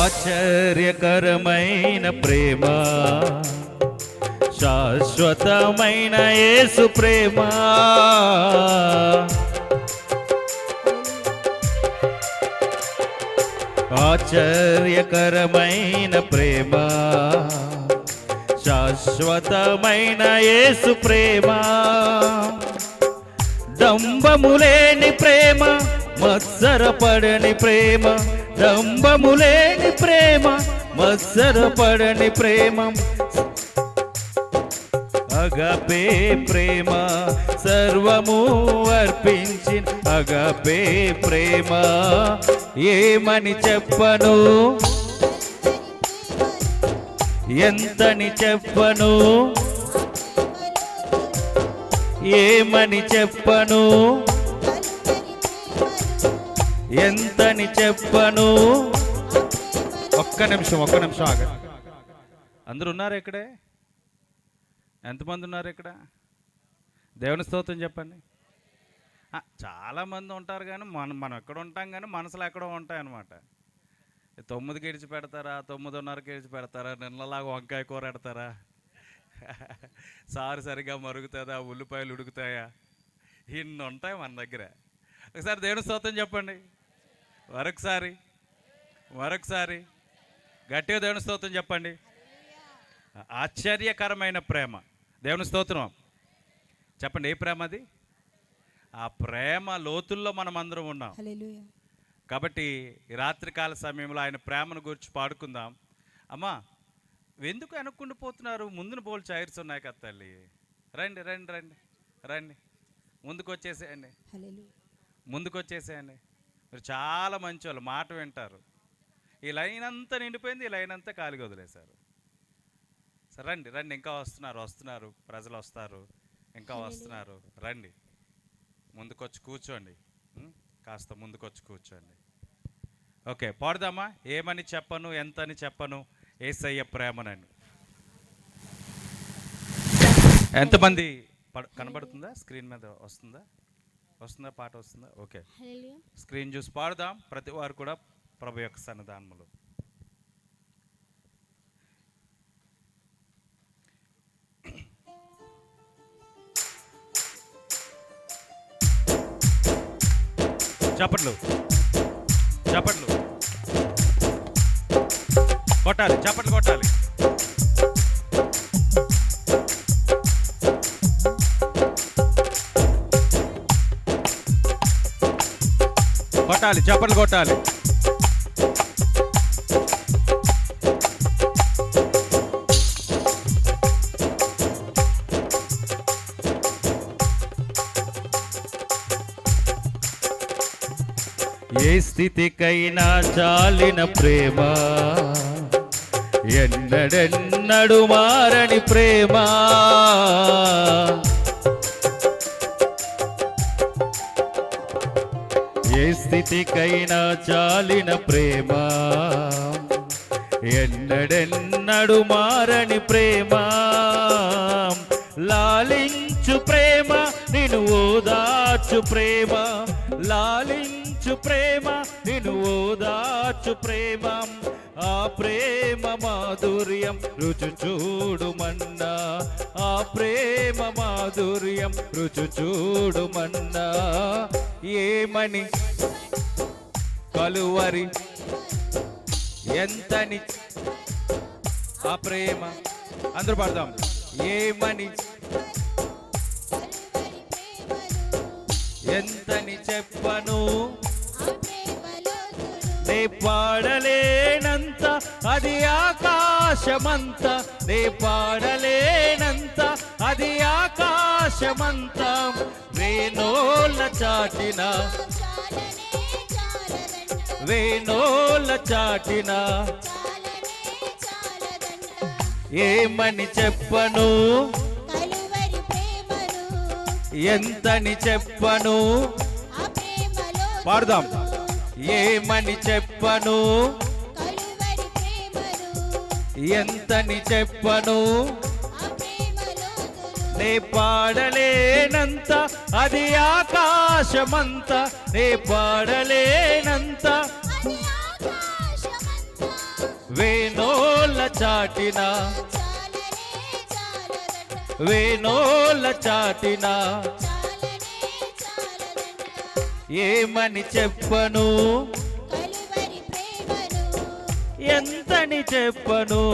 ఆశ్చర్యకరమైన ప్రేమ, శాశ్వతమైన యేసు ప్రేమ. ఆశ్చర్యకరమైన ప్రేమ, శాశ్వతమైన యేసు ప్రేమ. డంబములేని ప్రేమ, మత్సరపడని ప్రేమ, డంబములేని ప్రేమ, మత్సరపడని ప్రేమ. అగపే ప్రేమ, సర్వము అర్పించిన అగపే ప్రేమ. ఏమని చెప్పను, ఎంతని చెప్పను, ఏమని చెప్పను, ఎంతని చెప్పను. ఒక్క నిమిషం ఆగ. అందరూ ఉన్నారు ఇక్కడే? ఎంతమంది ఉన్నారు ఇక్కడ? దేవుని స్తోత్రం చెప్పండి. చాలామంది ఉంటారు కానీ మనం ఎక్కడ ఉంటాం కానీ మనసులో ఎక్కడో ఉంటాయి అన్నమాట. 9కి ఇడిచి పెడతారా, 9:30కి ఇడిచి పెడతారా, నిన్నలాగా వంకాయ కూర పెడతారా, సారు సరిగా మరుగుతుందా, ఉల్లిపాయలు ఉడుకుతాయా, ఇన్ని ఉంటాయి మన దగ్గర. ఒకసారి దేవుని స్తోత్రం చెప్పండి. మరొకసారి గట్టిగా దేవుని స్తోత్రం చెప్పండి. ఆశ్చర్యకరమైన ప్రేమ. దేవుని స్తోత్రం చెప్పండి. ఏ ప్రేమ అది? ఆ ప్రేమ లోతుల్లో మనం అందరం ఉన్నాం. కాబట్టి ఈ రాత్రికాల సమయంలో ఆయన ప్రేమను గురించి పాడుకుందాం. అమ్మా, ఎందుకు వెనక్కుండి పోతున్నారు? ముందున పోల్ చైర్స్ ఉన్నాయి కదా తల్లి. రండి రండి రండి రండి, ముందుకు వచ్చేసేయండి. మీరు చాలా మంచి వాళ్ళు, మాట వింటారు. ఈ లైన్ అంతా నిండిపోయింది, ఈ లైన్ అంతా ఖాళీగా వదిలేశారు. సరే రండి రండి, ఇంకా వస్తున్నారు ప్రజలు వస్తారు, ఇంకా వస్తున్నారు. రండి, ముందుకొచ్చి కూర్చోండి, కాస్త ముందుకొచ్చి కూర్చోండి. ఓకే, పాడుదామా? ఏమని చెప్పను, ఎంతని చెప్పను యేసయ్య ప్రేమనని. ఎంతమంది కనబడుతుందా? స్క్రీన్ మీద వస్తుందా పాట వస్తుందా? ఓకే, స్క్రీన్ చూసి పాడుదాం ప్రతి వారు కూడా ప్రభు యొక్క సన్నిధానములో. చప్పట్లు కొట్టాలి, చప్పట్లు కొట్టాలి. చప్పట్లు కొట్టాలి. ఏ స్థితికైనా చాలిన ప్రేమ, ఎన్నడెన్నడు మారని ప్రేమ. ఏ స్థితికైనా చాలిన ప్రేమ, ఎన్నడెన్నడు మారని ప్రేమ. లాలించు ప్రేమ, నిన్ను ఓదార్చు ప్రేమ, లాలించు ప్రేమ, నిన్ను ఓదార్చు ప్రేమ. ఆ ప్రేమ మాధుర్యం రుచి చూడుమన్నా, ఆ ప్రేమ మాధుర్యం రుచి చూడుమన్నా. ఏమని కలువరి ఎంతని ఆ ప్రేమ, అందరూ పాడదాం. ఏమని ఎంతని చెప్పను, నే పాడలేనంత అది ఆకాశమంత, నే పాడలేనంత అది ఆకాశమంత. వేణోళ్ళ చాటిన, వేణోళ్ళ చాటిన ఏమని చెప్పను, ఎంతని చెప్పను, పాడదాం. ఏమని చెప్పను, ఎంతని చెప్పను, నే పాడలేనంత అది ఆకాశమంత, నే పాడలేనంత వేణోళ్ళ చాటిన, వేణోళ్ళ చాటిన ఏమని చెప్పను, ఎంతని చెప్పను.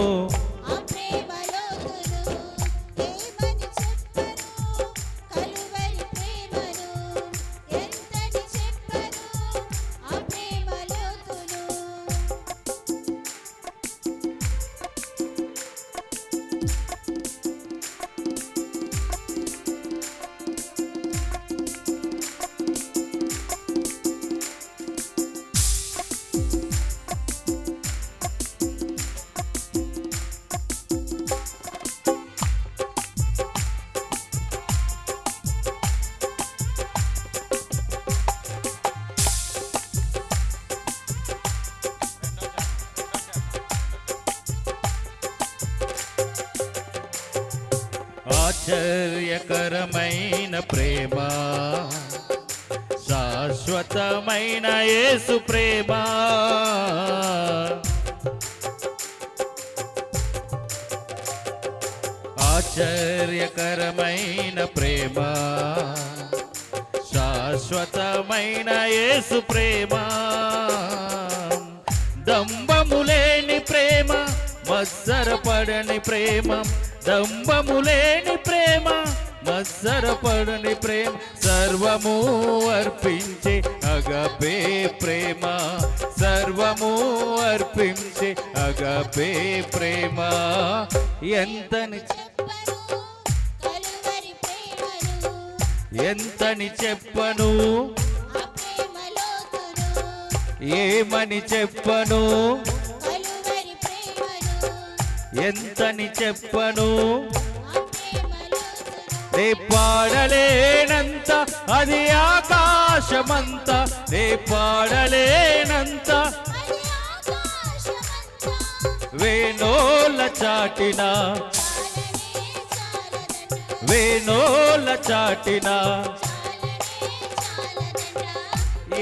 ఆశ్చర్యకరమైన ప్రేమ, శాశ్వతమైన యేసు ప్రేమ. ఆశ్చర్యకరమైన ప్రేమ, శాశ్వతమైన యేసు ప్రేమ. దంబములేని ప్రేమ, మత్సరపడని ప్రేమ, దంబములేని ప్రేమ, మత్సరపడని ప్రేమ. సర్వము అర్పించే అగపే ప్రేమ, సర్వము అర్పించే అగపే ప్రేమ. ఎంతని ఎంతని చెప్పను, ఏమని చెప్పను, ఎంతని చెప్పను. నే పాడలేనంత అది ఆకాశమంత, నే పాడలేనంత వేణోళ్ళ చాటిన, వేణోళ్ళ చాటిన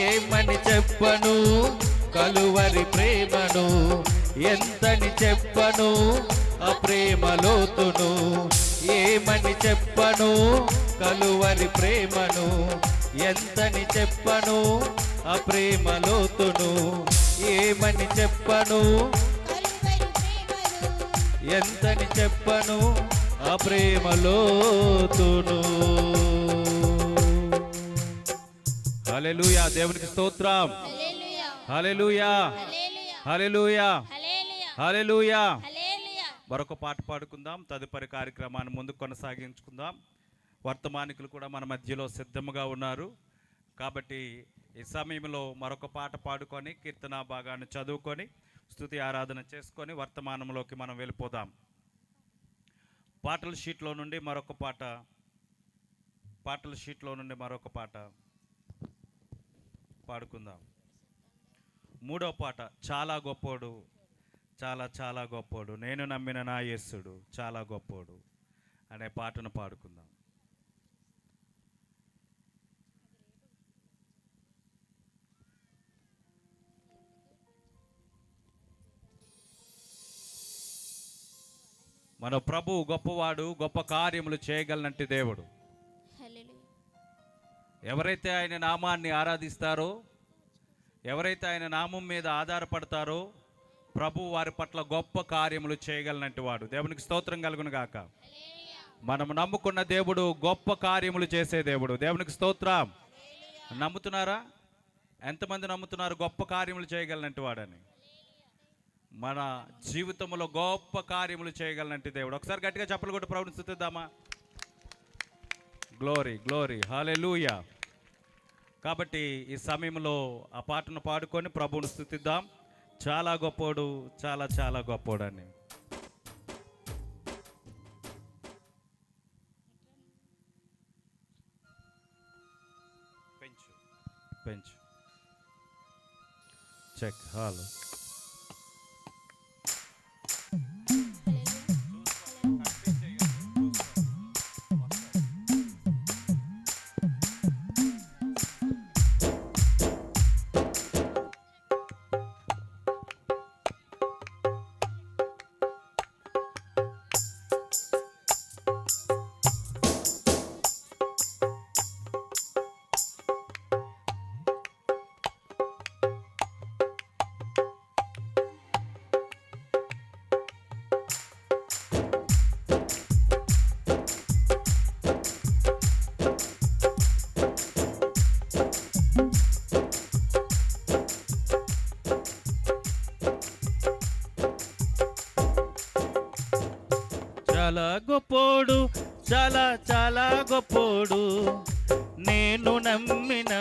ఏమని చెప్పను, కలువరి ప్రేమను. ఎంతని చెప్పను, ఆ ప్రేమ లోతును. ఏమని చెప్పను, కలువరి ప్రేమను. ఎంతని చెప్పను, ఆ ప్రేమ లోతును. ఏమని చెప్పను, ఎంతని చెప్పను, ఆ ప్రేమ లోతును. హల్లెలూయా, దేవునికి స్తోత్రం. హల్లెలూయా, హల్లెలూయా, హల్లెలూయా. మరొక పాట పాడుకుందాం, తదుపరి కార్యక్రమాన్ని ముందుకు కొనసాగించుకుందాం. వర్తమానికులు కూడా మన మధ్యలో సిద్ధంగా ఉన్నారు కాబట్టి ఈ సమయంలో మరొక పాట పాడుకొని కీర్తన భాగాన్ని చదువుకొని స్తుతి ఆరాధన చేసుకొని వర్తమానంలోకి మనం వెళ్ళిపోదాం. పాటల షీట్లో నుండి మరొక పాట, పాటల షీట్లో నుండి మరొక పాట పాడుకుందాం. మూడో పాట, చాలా గొప్పోడు, చాలా చాలా గొప్పోడు, నేను నమ్మిన నా యేసుడు చాలా గొప్పోడు అనే పాటను పాడుకుందాం. మన ప్రభు గొప్పవాడు, గొప్ప కార్యములు చేయగలనంటి దేవుడు. ఎవరైతే ఆయన నామాన్ని ఆరాధిస్తారో, ఎవరైతే ఆయన నామం మీద ఆధారపడతారో, ప్రభు వారి పట్ల గొప్ప కార్యములు చేయగలనంటి వాడు. దేవునికి స్తోత్రం కలుగును గాక. మనం నమ్ముకున్న దేవుడు గొప్ప కార్యములు చేసే దేవుడు. దేవునికి స్తోత్రం. నమ్ముతున్నారా? ఎంతమంది నమ్ముతున్నారు గొప్ప కార్యములు చేయగలనంటి వాడని? మన జీవితంలో గొప్ప కార్యములు చేయగలనంటి దేవుడు. ఒకసారి గట్టిగా చప్పలు కొట్టి ప్రభుని స్తుతిద్దామా? గ్లోరీ, గ్లోరీ, హల్లెలూయా. కాబట్టి ఈ సమయంలో ఆ పాటను పాడుకొని ప్రభువును స్తుతిద్దాం. చాలా గొప్పోడు, చాలా చాలా గొప్పోడు అని. పెంచు పెంచు చెక్ హలో. చాలా గొప్పోడు, చాలా చాలా గొప్పోడు, నేను నమ్మిన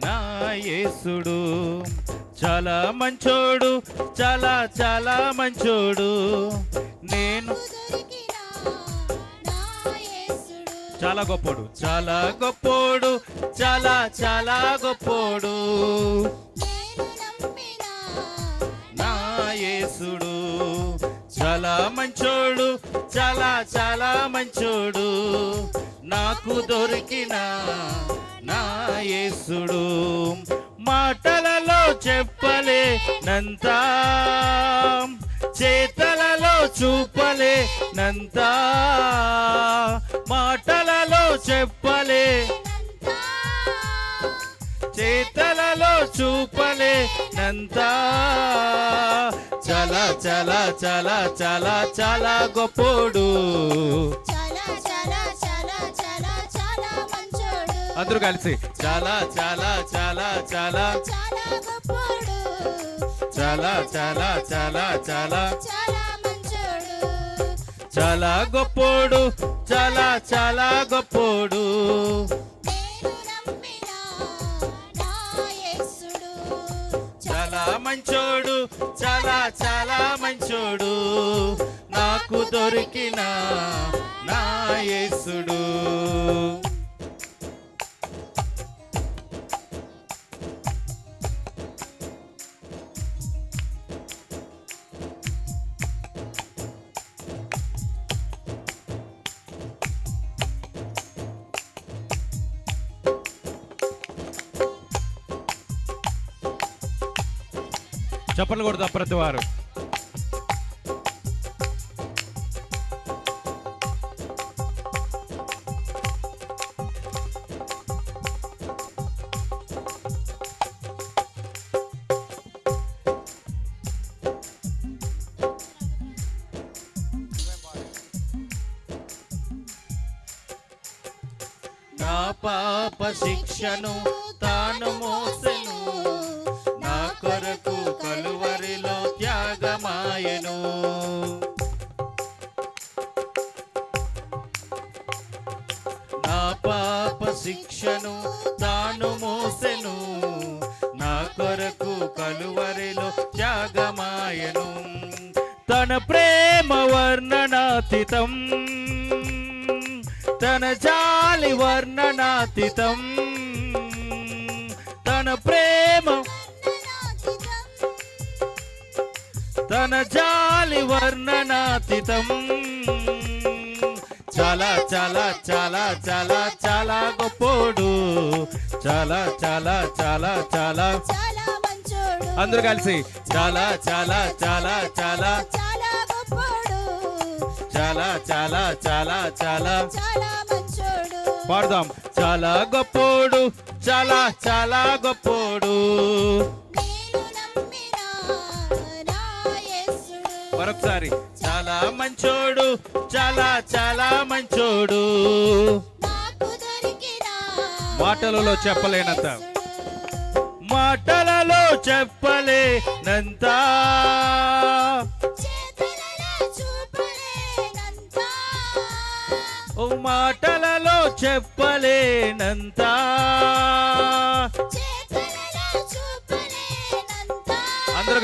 నా యేసుడు. చాలా మంచోడు, చాలా చాలా మంచోడు, నేను చాలా గొప్పోడు, చాలా గొప్పోడు, చాలా చాలా గొప్పోడు, నా యేసుడు. చాలా మంచోడు, చాలా చాలా మంచోడు, నాకు దొరికిన నా యేసుడు. మాటలలో చెప్పలేనంత, చేతలలో చూపలేనంత, మాటలలో చెప్పలేనంత, చేతలలో చూపలేనంత, చాలా చాలా చాలా చాలా చాలా గొప్పోడు, అందరూ కలిసి చాలా చాలా చాలా చాలా చాలా చాలా చాలా చాలా చాలా గొప్పోడు, చాలా చాలా గొప్పోడు, చాలా మంచోడు, చాలా చాలా మంచోడు, నాకు దొరికిన నా యేసుడు. చప్పట్లు కొడతా ప్రతి వారు. నా పాప శిక్షను తాను మోసెను, నా కొరకు కలువరిలో త్యాగమాయెను. నా పాప శిక్షను తాను మోసెను, నా కొరకు కలువరిలో త్యాగమాయెను. తన ప్రేమ వర్ణనాతీతం, తన జాలి వర్ణనాతీతం, తన ప్రేమ తన జాలి వర్ణనాతీతం, చాలా చాలా చాలా చాలా చాలా గొప్పోడు, చాలా చాలా చాలా చాలా అందరూ కలిసి చాలా చాలా చాలా చాలా చాలా చాలా చాలా చాలా చాలా మంచోడు పాడదాం. చాలా గొప్పోడు, చాలా చాలా గొప్పోడు. నేను నమ్మిన నా యేసుడు మరొకసారి, చాలా మంచోడు, చాలా చాలా మంచోడు. నాకు దొరికిన మాటలలో చెప్పలేనంత, యేసుడు. మాటలలో చెప్పలేనంత, చేతులలో చూపలేనంత ఓ మాటలలో చెప్పలేనంత, చేతులలో చూపలేనంత అందరూ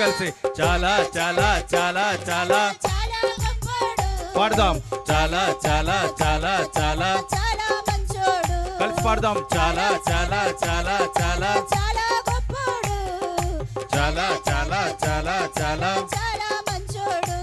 కలిసి చాలా చాలా చాలా చాలా చాలా గొప్పోడు పాడదాం. చాలా చాలా చాలా చాలా చాలా మంచోడు కలిసి పాడదాం. చాలా చాలా చాలా చాలా చాలా గొప్పోడు చాలా చాలా చాలా చాలా చాలా మంచోడు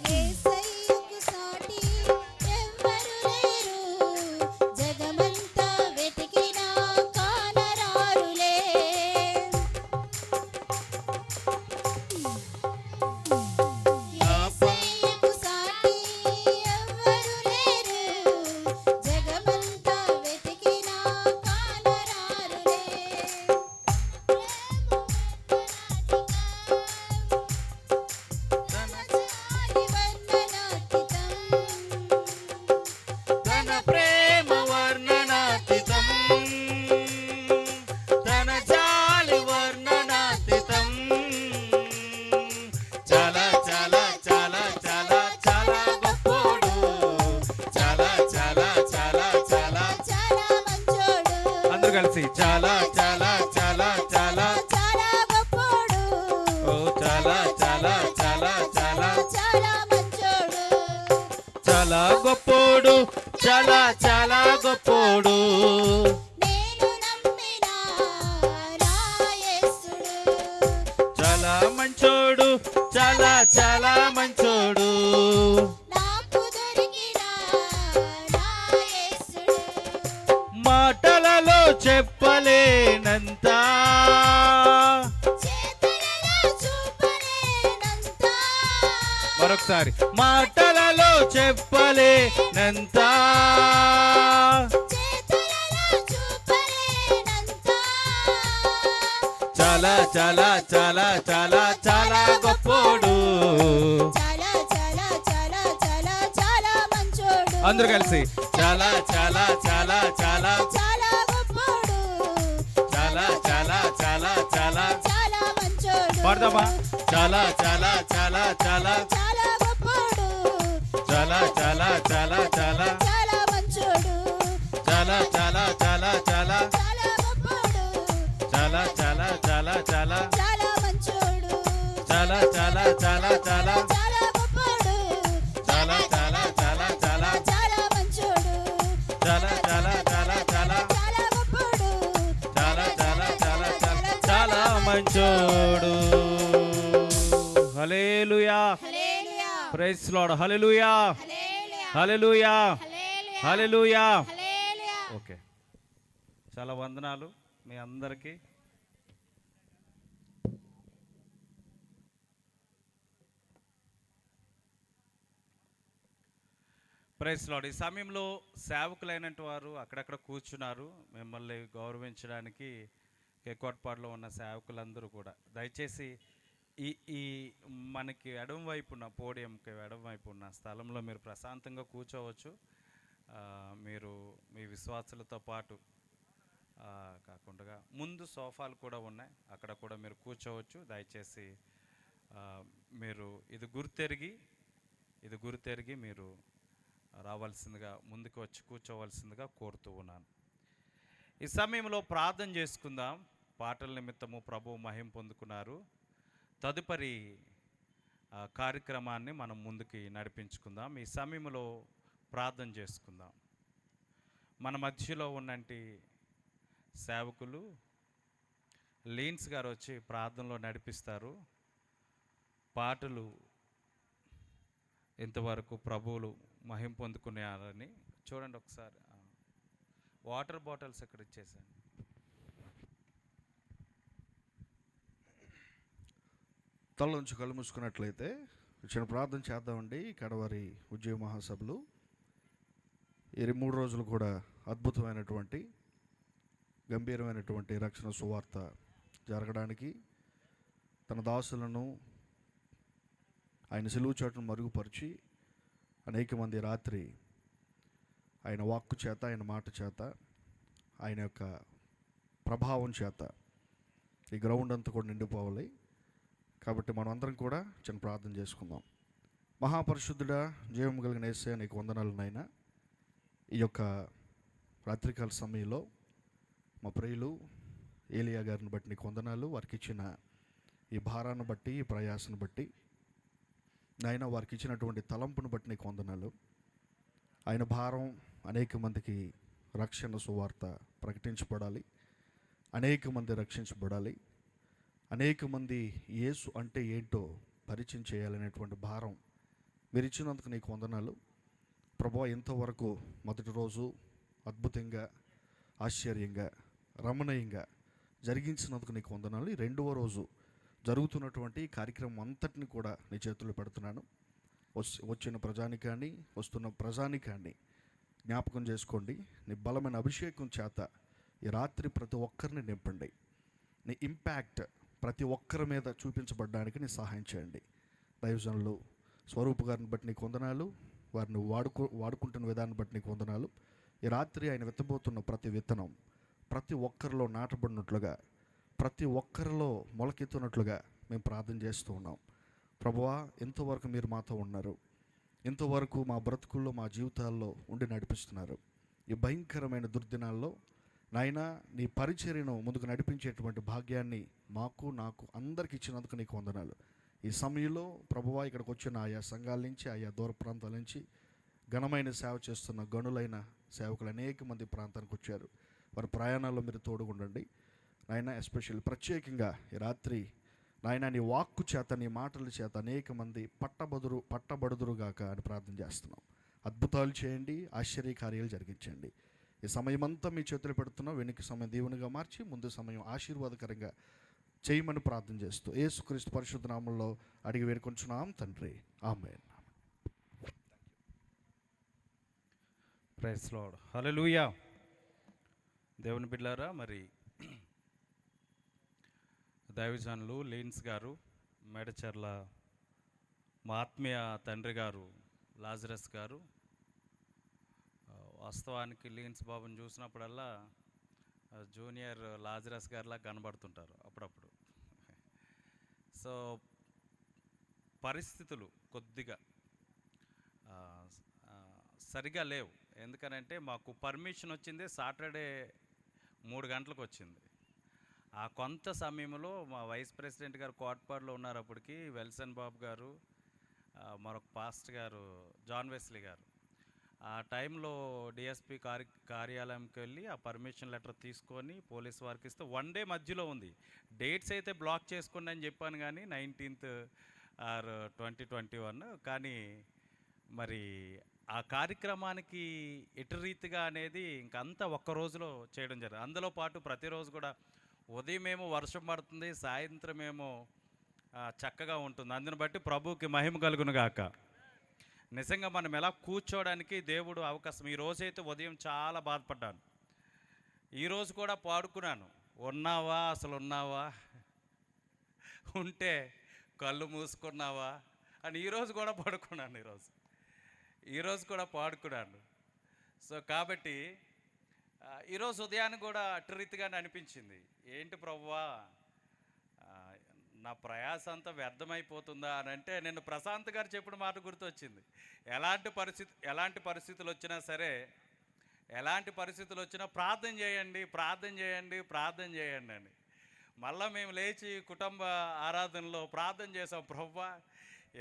యేసయ్యకు సాటి ఎవ్వరు లేరు జగమంతా వెతికినా కానరారులే యేసయ్యకు సాటి ఎవ్వరు లేరు జగమంతా వెతికినా కానరారులే తన ప్రేమ వర్ణనాతీతం, తన జాలి వర్ణనాతీతం. చాలా చాలా చాలా చాలా చాలా గొప్పోడు, చాలా చాలా చాలా చాలా చాలా మంచోడు అందరూ కలిసి చాలా చాలా చాలా చాలా చాలా గొప్పోడు ఓ చాలా చాలా చాలా చాలా చాలా మంచోడు చాలా గొప్పోడు, చాలా చాలా గొప్పోడు. నేను నమ్మిన నా యేసుడు చాలా మంచోడు, చాలా చాలా మంచోడు. నాకు దొరికిన నా యేసుడు మాటలలో చెప్పలేనంత, చేతులలో చూపలేనంత మరొకసారి, మాటలలో చెప్పలేనంత, చేతులలో చూపలేనంత చాలా చాలా చాలా చాలా చాలా గొప్పోడు. చాలా చాలా చాలా చాలా చాలా మంచోడు అందరూ కలిసి చాలా చాలా చాలా చాలా చాలా గొప్పోడు చాలా చాలా చాలా చాలా చాలా మంచోడు పాడదామా. చాలా చాలా చాలా చాలా చాలా గొప్పోడు చాలా చాలా చాలా చాలా చాలా మంచోడు చాలా చాలా చాలా చాలా చాలా గొప్పోడు చాలా చాలా చాలా చాలా చాలా మంచోడు చాలా చాలా చాలా చాలా చాలా గొప్పోడు చాలా చాలా చాలా చాలా చాలా మంచోడు చాలా చాలా చాలా చాలా చాలా గొప్పోడు చాలా చాలా చాలా చాలా చాలా మంచోడు. Hallelujah, hallelujah praise lord. Hallelujah, hallelujah hallelujah, hallelujah hallelujah. Hallelujah okay, చాలా వందనాలు మీ అందరికీ. Praise lord. ఈ సమయంలో సేవకులైనటువంటి వారు అక్కడక్కడ కూర్చున్నారు. మిమ్మల్ని గౌరవించడానికి కేకోట్పాడులో ఉన్న సేవకులందరూ కూడా దయచేసి ఈ ఈ మనకి ఎడమ వైపున పోడియంకి ఎడమ వైపు ఉన్న స్థలంలో మీరు ప్రశాంతంగా కూర్చోవచ్చు. మీరు మీ విశ్వాసులతో పాటు కాకుండా ముందు సోఫాలు కూడా ఉన్నాయి, అక్కడ కూడా మీరు కూర్చోవచ్చు. దయచేసి మీరు ఇది గుర్తెరిగి మీరు రావాల్సిందిగా, ముందుకు వచ్చి కూర్చోవలసిందిగా కోరుతూ ఉన్నాను. ఈ సమయంలో ప్రార్థన చేసుకుందాం. పాటల నిమిత్తము ప్రభు మహిమ పొందుకున్నారు. తదుపరి కార్యక్రమాన్ని మనం ముందుకి నడిపించుకుందాం. ఈ సమయంలో ప్రార్థన చేసుకుందాం. మన మధ్యలో ఉన్నంటి సేవకులు లీన్స్ గారు వచ్చి ప్రార్థనలో నడిపిస్తారు. పాటలు ఇంతవరకు ప్రభువులు మహిమ పొందుకున్నారని చూడండి. ఒకసారి వాటర్ బాటిల్స్ ఇక్కడ ఇచ్చేసాను. తలలోంచి కళ్ళు మూసుకున్నట్లయితే చిన్న ప్రార్థన చేద్దామండి. కడవరి ఉద్యోగ మహాసభలు ఈ 3 రోజులు కూడా అద్భుతమైనటువంటి గంభీరమైనటువంటి రక్షణ సువార్త జరగడానికి తన దాసులను ఆయన సిలువ చాటును మరుగుపరిచి అనేక మంది రాత్రి ఆయన వాక్కు చేత, ఆయన మాట చేత, ఆయన యొక్క ప్రభావం చేత ఈ గ్రౌండ్ అంతా కూడా నిండిపోవాలి. కాబట్టి మనం అందరం కూడా చిన్న ప్రార్థన చేసుకుందాం. మహాపరిశుద్ధుడా, జీవం కలిగిన యేసయ్య, నీకు వందనాలు నాయనా. ఈ యొక్క రాత్రికాల సమయంలో మా ప్రియులు ఏలియా గారిని బట్టి నీకు వందనాలు. వారికి ఇచ్చిన ఈ భారాన్ని బట్టి, ఈ ప్రయాసను బట్టి నాయన, వారికి ఇచ్చినటువంటి తలంపును బట్టి నీకు వందనాలు. ఆయన భారం అనేక మందికి రక్షణ సువార్త ప్రకటించబడాలి, అనేక మంది రక్షించబడాలి, అనేక మంది యేసు అంటే ఏంటో పరిచయం చేయాలనేటువంటి భారం మీరు ఇచ్చినందుకు నీకు వందనాలు ప్రభువా. ఇంతవరకు మొదటి రోజు అద్భుతంగా, ఆశ్చర్యంగా, రమణీయంగా జరిగించినందుకు నీకు వందనాలు. ఈ 2వ రోజు జరుగుతున్నటువంటి కార్యక్రమం అంతటిని కూడా నీ చేతుల్లో పెడుతున్నాను. వచ్చిన ప్రజానికాన్ని, వస్తున్న ప్రజానికాన్ని జ్ఞాపకం చేసుకోండి. నీ బలమైన అభిషేకం చేత ఈ రాత్రి ప్రతి ఒక్కరిని నింపండి. నీ ఇంపాక్ట్ ప్రతి ఒక్కరి మీద చూపించబడడానికి నీ సహాయం చేయండి. దైవజనులు స్వరూప్ గారిని బట్టి నీకు వందనాలు. వారిని వాడుకుంటున్న విధాన్ని బట్టి నీకు వందనాలు. ఈ రాత్రి ఆయన విత్తబోతున్న ప్రతి విత్తనం ప్రతి ఒక్కరిలో నాటబడినట్లుగా, ప్రతి ఒక్కరిలో మొలకెత్తున్నట్లుగా మేము ప్రార్థన చేస్తూ ఉన్నాం. ప్రభువా, ఇంతవరకు మీరు మాతో ఉన్నారు. ఇంతవరకు మా బ్రతుకుల్లో, మా జీవితాల్లో ఉండి నడిపిస్తున్నారు. ఈ భయంకరమైన దుర్దినాల్లో నాయనా, నీ పరిచర్యను ముందుకు నడిపించేటువంటి భాగ్యాన్ని నాకు అందరికి ఇచ్చినందుకు నీకు వందనాలు. ఈ సమయంలో ప్రభువా, ఇక్కడికి వచ్చిన ఆయా సంఘాల నుంచి, ఆయా దూర ప్రాంతాల నుంచి ఘనమైన సేవ చేస్తున్న గనులైన సేవకులు అనేక మంది ప్రాంతానికి వచ్చారు. వారి ప్రయాణాల్లో మీరు తోడుగుండండి నాయన. ఎస్పెషల్లీ ప్రత్యేకంగా ఈ రాత్రి నాయన, నీ వాక్కు చేత, నీ మాటల చేత అనేక మంది పట్టబడుదురుగాక అని ప్రార్థన చేస్తున్నాం. అద్భుతాలు చేయండి, ఆశ్చర్యకార్యాలు జరిగించండి. ఈ సమయమంతా మీ చేతులు పెడుతున్నాం. వెనుక సమయం దీవెనగా మార్చి, ముందు సమయం ఆశీర్వాదకరంగా చేయమని ప్రార్థన చేస్తూ యేసుక్రీస్తు పరిశుద్ధ నామములో అడిగి వేడుకొంచున్నాం తండ్రి, ఆమేన్. ప్రైజ్ లార్డ్, హల్లెలూయా. దేవుని బిడ్డలారా, మరి దైవజనులు లీన్స్ గారు, మేడచర్ల మా ఆత్మీయ తండ్రి గారు లాజరస్ గారు, వాస్తవానికి లీన్స్ బాబుని చూసినప్పుడల్లా జూనియర్ లాజరస్ గారిలా కనబడుతుంటారు అప్పుడప్పుడు. సో పరిస్థితులు కొద్దిగా సరిగా లేవు. ఎందుకనంటే మాకు పర్మిషన్ వచ్చింది సాటర్డే 3 గంటలకు వచ్చింది. ఆ కొంత సమయంలో మా వైస్ ప్రెసిడెంట్ గారు కోట్పాడులో ఉన్నారు. అప్పటికి వెల్సన్ బాబు గారు, మరొక పాస్ట్ గారు జాన్ వెస్లీ గారు ఆ టైంలో డిఎస్పి కార్యాలయంకి వెళ్ళి ఆ పర్మిషన్ లెటర్ తీసుకొని పోలీస్ వారికి ఇస్తే 1 డే మధ్యలో ఉంది. డేట్స్ అయితే బ్లాక్ చేసుకోండి అని చెప్పాను, కానీ 19th ఆర్ 2021. కానీ మరి ఆ కార్యక్రమానికి ఎటు రీతిగా అనేది ఇంకంతా ఒక్క రోజులో చేయడం జరిగింది. అందులో పాటు ప్రతిరోజు కూడా ఉదయం ఏమో వర్షం పడుతుంది, సాయంత్రం ఏమో చక్కగా ఉంటుంది. అందుని బట్టి ప్రభువుకి మహిమ కలుగును గాక. నిజంగా మనం ఎలా కూర్చోవడానికి దేవుడు అవకాశం. ఈరోజైతే ఉదయం చాలా బాధపడ్డాను. ఈరోజు కూడా పాడుకున్నాను, ఉన్నావా అసలు ఉన్నావా, ఉంటే కళ్ళు మూసుకున్నావా అని ఈరోజు కూడా పడుకున్నాను. ఈరోజు కూడా పాడుకున్నాను. సో కాబట్టి ఈరోజు ఉదయాన్ని కూడా అటు రీతిగానే అనిపించింది. ఏంటి ప్రభువా, నా ప్రయాస అంతా వ్యర్థమైపోతుందా అని అంటే నేను ప్రశాంత్ గారు చెప్పిన మాట గుర్తొచ్చింది. ఎలాంటి పరిస్థితులు వచ్చినా సరే, ఎలాంటి పరిస్థితులు వచ్చినా ప్రార్థన చేయండి, ప్రార్థన చేయండి, ప్రార్థన చేయండి అని. మళ్ళీ మేము లేచి కుటుంబ ఆరాధనలో ప్రార్థన చేసాం, ప్రభువా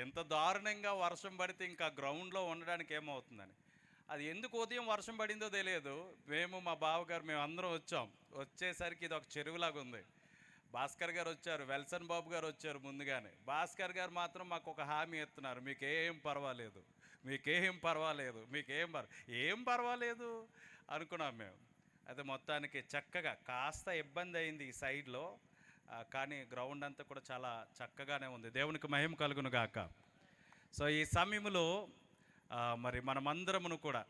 ఎంత దారుణంగా వర్షం పడితే ఇంకా గ్రౌండ్లో ఉండడానికి ఏమవుతుందని. అది ఎందుకు ఉదయం వర్షం పడిందో తెలియదు. మేము మా బావగారు మేము అందరం వచ్చేసరికి ఇది ఒక చెరువులాగా ఉంది. భాస్కర్ గారు వచ్చారు, వెల్సన్ బాబు గారు వచ్చారు ముందుగానే. భాస్కర్ గారు మాత్రం మాకు ఒక హామీ ఇస్తున్నారు, మీకేం పర్వాలేదు, మీకేం పర్వాలేదు, ఏం పర్వాలేదు అనుకున్నాం మేము. అయితే మొత్తానికి చక్కగా కాస్త ఇబ్బంది అయింది ఈ సైడ్లో, కానీ గ్రౌండ్ అంతా కూడా చాలా చక్కగానే ఉంది. దేవునికి మహిమ కలుగును గాక. సో ఈ సమయంలో మరి మనమందరమును కూడా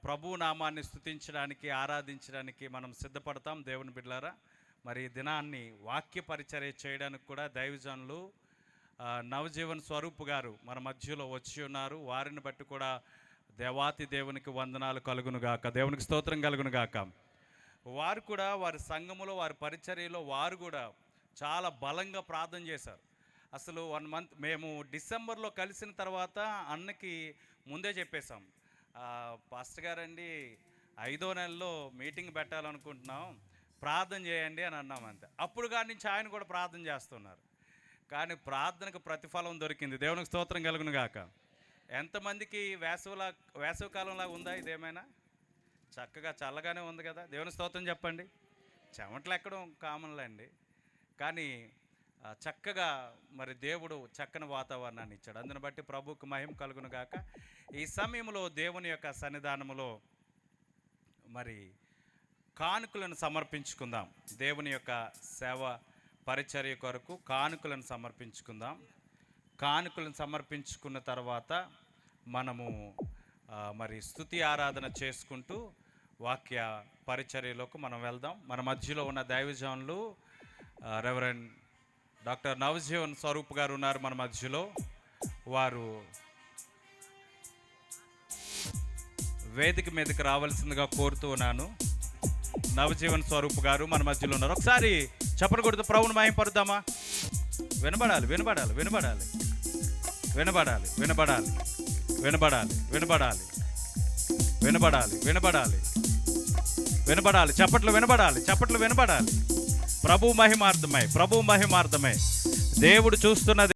ప్రభు నామాన్ని స్తుతించడానికి, ఆరాధించడానికి మనం సిద్ధపడతాం దేవుని బిడ్డలారా. మరి ఈ దినాన్ని వాక్య పరిచర్య చేయడానికి కూడా దైవజనులు నవజీవన్ స్వరూప్ గారు మన మధ్యలో వచ్చి ఉన్నారు. వారిని బట్టి కూడా దేవాతి దేవునికి వందనాలు కలుగును గాక, దేవునికి స్తోత్రం కలుగును గాక. వారు కూడా వారి సంఘములో వారి పరిచర్యలో వారు కూడా చాలా బలంగా ప్రార్థన చేశారు. అసలు 1 మంత్ మేము డిసెంబర్లో కలిసిన తర్వాత అన్నకి ముందే చెప్పేశాం, పాస్టర్ గారండి 5వ నెలలో మీటింగ్ పెట్టాలనుకుంటున్నాం, ప్రార్థన చేయండి అని అన్నాం అంతే. అప్పుడు కాడి నుంచి ఆయన కూడా ప్రార్థన చేస్తున్నారు. కానీ ప్రార్థనకు ప్రతిఫలం దొరికింది, దేవునికి స్తోత్రం కలుగును గాక. ఎంతమందికి వేసవికాలంలాగా ఉందా ఇదేమైనా? చక్కగా చల్లగానే ఉంది కదా, దేవుని స్తోత్రం చెప్పండి. చెమటలు ఎక్కడం కామన్లే అండి, కానీ చక్కగా మరి దేవుడు చక్కని వాతావరణాన్ని ఇచ్చాడు. అందుని బట్టి ప్రభువుకు మహిమ కలుగును గాక. ఈ సమయంలో దేవుని యొక్క సన్నిధానములో మరి కానుకలను సమర్పించుకుందాం. దేవుని యొక్క సేవ పరిచర్య కొరకు కానుకలను సమర్పించుకుందాం. కానుకలను సమర్పించుకున్న తర్వాత మనము మరి స్తుతి ఆరాధన చేసుకుంటూ వాక్య పరిచర్యలోకి మనం వెళ్దాం. మన మధ్యలో ఉన్న దైవజనులు రెవరెండ్ డాక్టర్ నవజీవన్ స్వరూప్ గారు ఉన్నారు మన మధ్యలో. వారు వేదిక మీదకి రావాల్సిందిగా కోరుతూ ఉన్నాను. నవజీవన్ స్వరూప్ గారు మన మధ్యలో ఉన్నారు. ఒకసారి చప్పట్లు కొడుతూ ప్రభువుని మహిమపరుద్దామా? వినబడాలి, వినబడాలి, వినబడాలి, వినబడాలి, వినబడాలి, వినబడాలి, వినబడాలి, వినబడాలి, వినబడాలి, వినబడాలి. చప్పట్లు వినబడాలి, చప్పట్లు వినబడాలి. ప్రభు మహిమార్థమై, ప్రభు మహిమార్థమై దేవుడు చూస్తున్నది.